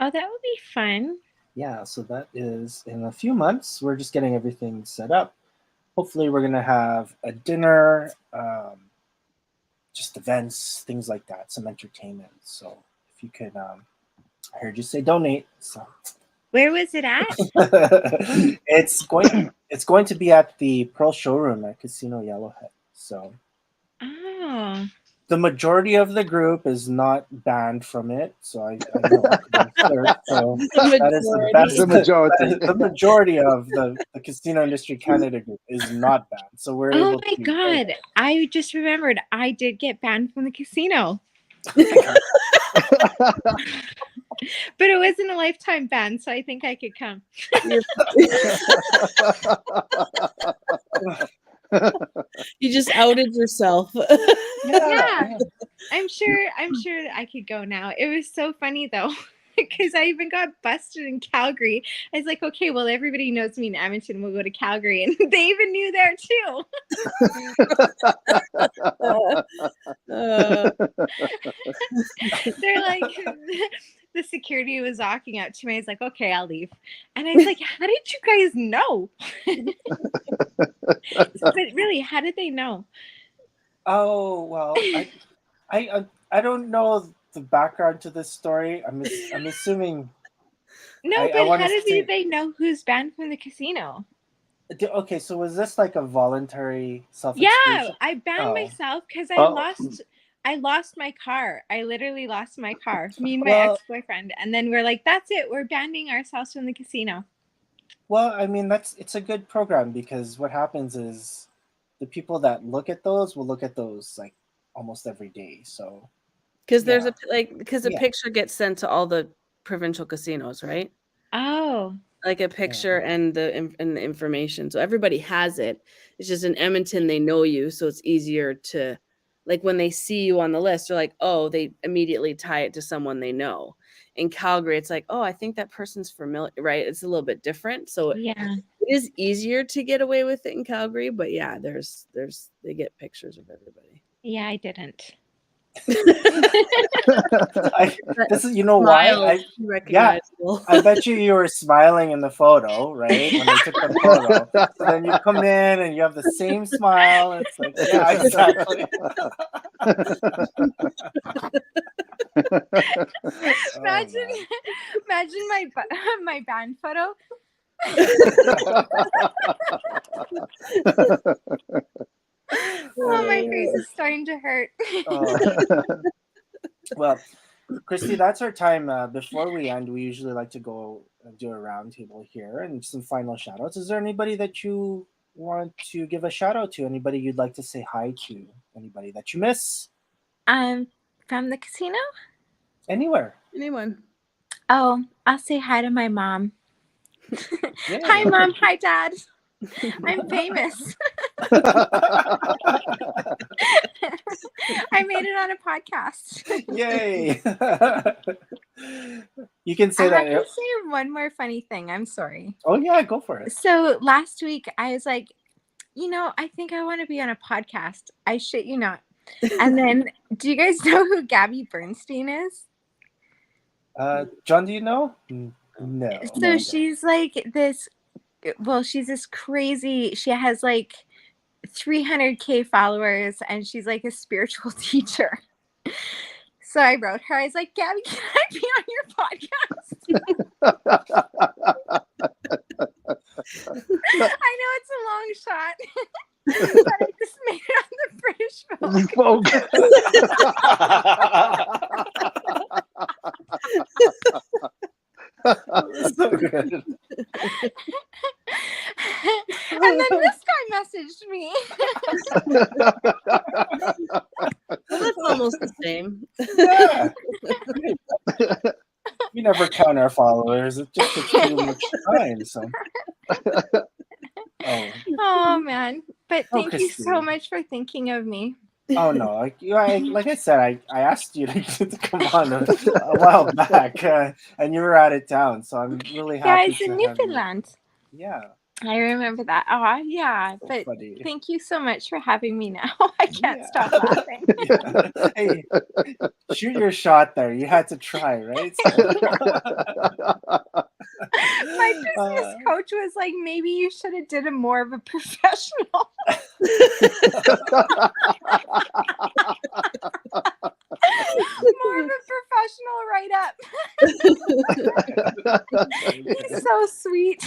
Oh, that would be fun. Yeah, so that is in a few months. We're just getting everything set up. Hopefully, we're going to have a dinner, just events, things like that, some entertainment. So if you could, I heard you say donate. So where was it at? It's going to be at the Pearl Showroom at Casino Yellowhead. So the majority of the group is not banned from it. So I know. So that is the best. The majority. The majority of the Casino Industry Canada group is not banned. So we're able to. Oh my God. I just remembered I did get banned from the casino. But it wasn't a lifetime ban, so I think I could come. You just outed yourself. Yeah. I'm sure I could go now. It was so funny though, because I even got busted in Calgary. I was like, okay, well, everybody knows me in Edmonton. We'll go to Calgary, and they even knew there too. They're like, the security was walking out to me. I was like, okay, I'll leave. And I was like, how did you guys know? But really, how did they know? Oh, well, I don't know the background to this story. I'm assuming. No, but how did they know who's banned from the casino? Okay, so was this like a voluntary self-exclusion? Yeah, I banned myself because I lost I lost my car. I literally lost my car. Me and my Well- ex-boyfriend. And then we're like, that's it. We're banning ourselves from the casino. Well, I mean, it's a good program because what happens is the people that look at those will look at those like almost every day. So Because there's Yeah. because a Yeah. picture gets sent to all the provincial casinos, right? Oh. Like a picture and the information. So everybody has it. It's just in Edmonton they know you, so it's easier to, like, when they see you on the list, they're like, oh, they immediately tie it to someone they know. In Calgary, it's like, oh, I think that person's familiar, right? It's a little bit different. So Yeah. it is easier to get away with it in Calgary, but yeah, there's they get pictures of everybody. Yeah, I didn't. This is, you know why? Smiles, recognizable. I bet you were smiling in the photo, right? When they took the photo. So then you come in and you have the same smile. It's like, yeah, exactly. Imagine, man. imagine my band photo. Oh, my face is starting to hurt. Well, Kristy, that's our time. Before we end, we usually like to go do a roundtable here and some final shout outs. Is there anybody that you want to give a shout out to? Anybody you'd like to say hi to? Anybody that you miss? From the casino? Anywhere. Anyone? Oh, I'll say hi to my mom. Yeah. Hi, Mom. Hi, Dad. I'm famous. I made it on a podcast. Yay. You can I say have that. to say one more funny thing. I'm sorry. Oh, yeah, go for it. So last week I was like, I think I want to be on a podcast. I shit you not. And then, do you guys know who Gabby Bernstein is? John, do you know? No. So she's like this. Well, she's this crazy. She has like 300K followers, and she's like a spiritual teacher. So I wrote her. I was like, Gabby, can I be on your podcast? I know it's a long shot, but I just made it on the British Vogue. So good. And then this guy messaged me. Well, that's almost the same. Yeah. We never count our followers. It just takes too much time. So. Oh man! But thank you Kristy. so much for thinking of me. Oh no! Like I said, I asked you to come on a while back, and you were out of town. So I'm really happy. Yeah, it's in to have you. Newfoundland. Yeah. I remember that. Oh, yeah. So But funny. thank you so much for having me now. I can't stop laughing. Yeah. Hey, shoot your shot there. You had to try, right? My business coach was like, maybe you should have did it more of a professional. More of a professional write-up. He's so sweet.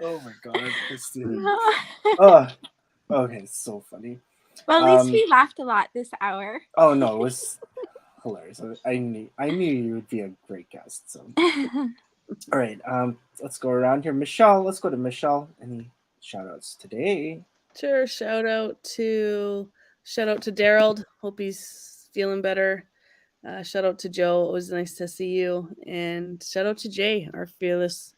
Oh my god, Kristy. Oh, okay, it's so funny. Well, at least we laughed a lot this hour. Oh no, it was hilarious. I knew you would be a great guest. So, all right, let's go around here. Michelle, let's go to Michelle. Any shout outs today? Sure. Shout out to Daryl. Hope he's feeling better. Shout out to Joe. It was nice to see you. And shout out to Jay, our fearless.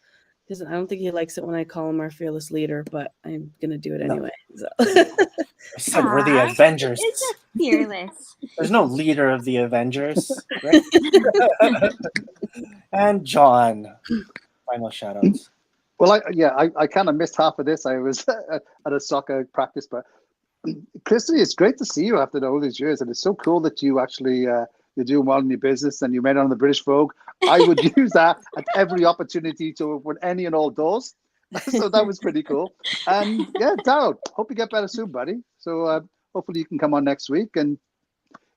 I don't think he likes it when I call him our fearless leader, but I'm gonna do it anyway. So. I said we're the Avengers. It's a fearless. There's no leader of the Avengers, right? And John, final shout outs. Well, I kind of missed half of this. I was at a soccer practice, but Kristy, it's great to see you after all these years, and it's so cool that you actually you're doing well in your business and you made it on the British Vogue. I would use that at every opportunity to open any and all doors. So that was pretty cool. And yeah, Daryl, hope you get better soon, buddy. So hopefully you can come on next week. And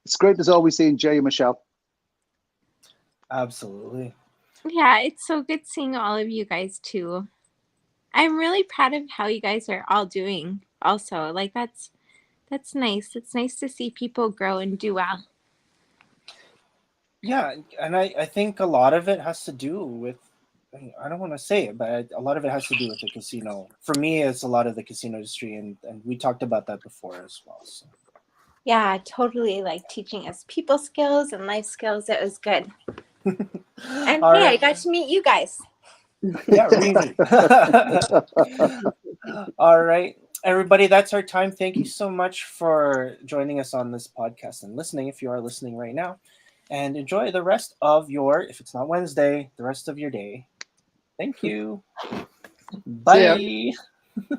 it's great as always seeing Jay and Michelle. Absolutely. Yeah, it's so good seeing all of you guys too. I'm really proud of how you guys are all doing also. Like that's That's nice. It's nice to see people grow and do well. Yeah, and I think a lot of it has to do with, I don't want to say it, but a lot of it has to do with the casino. For me, it's a lot of the casino industry, and we talked about that before as well. So. Yeah, totally like teaching us people skills and life skills. It was good. And All hey, I right. got to meet you guys. Yeah, really. All right, everybody, that's our time. Thank you so much for joining us on this podcast and listening, if you are listening right now. And enjoy the rest of your, if it's not Wednesday, the rest of your day. Thank you. See ya. Bye.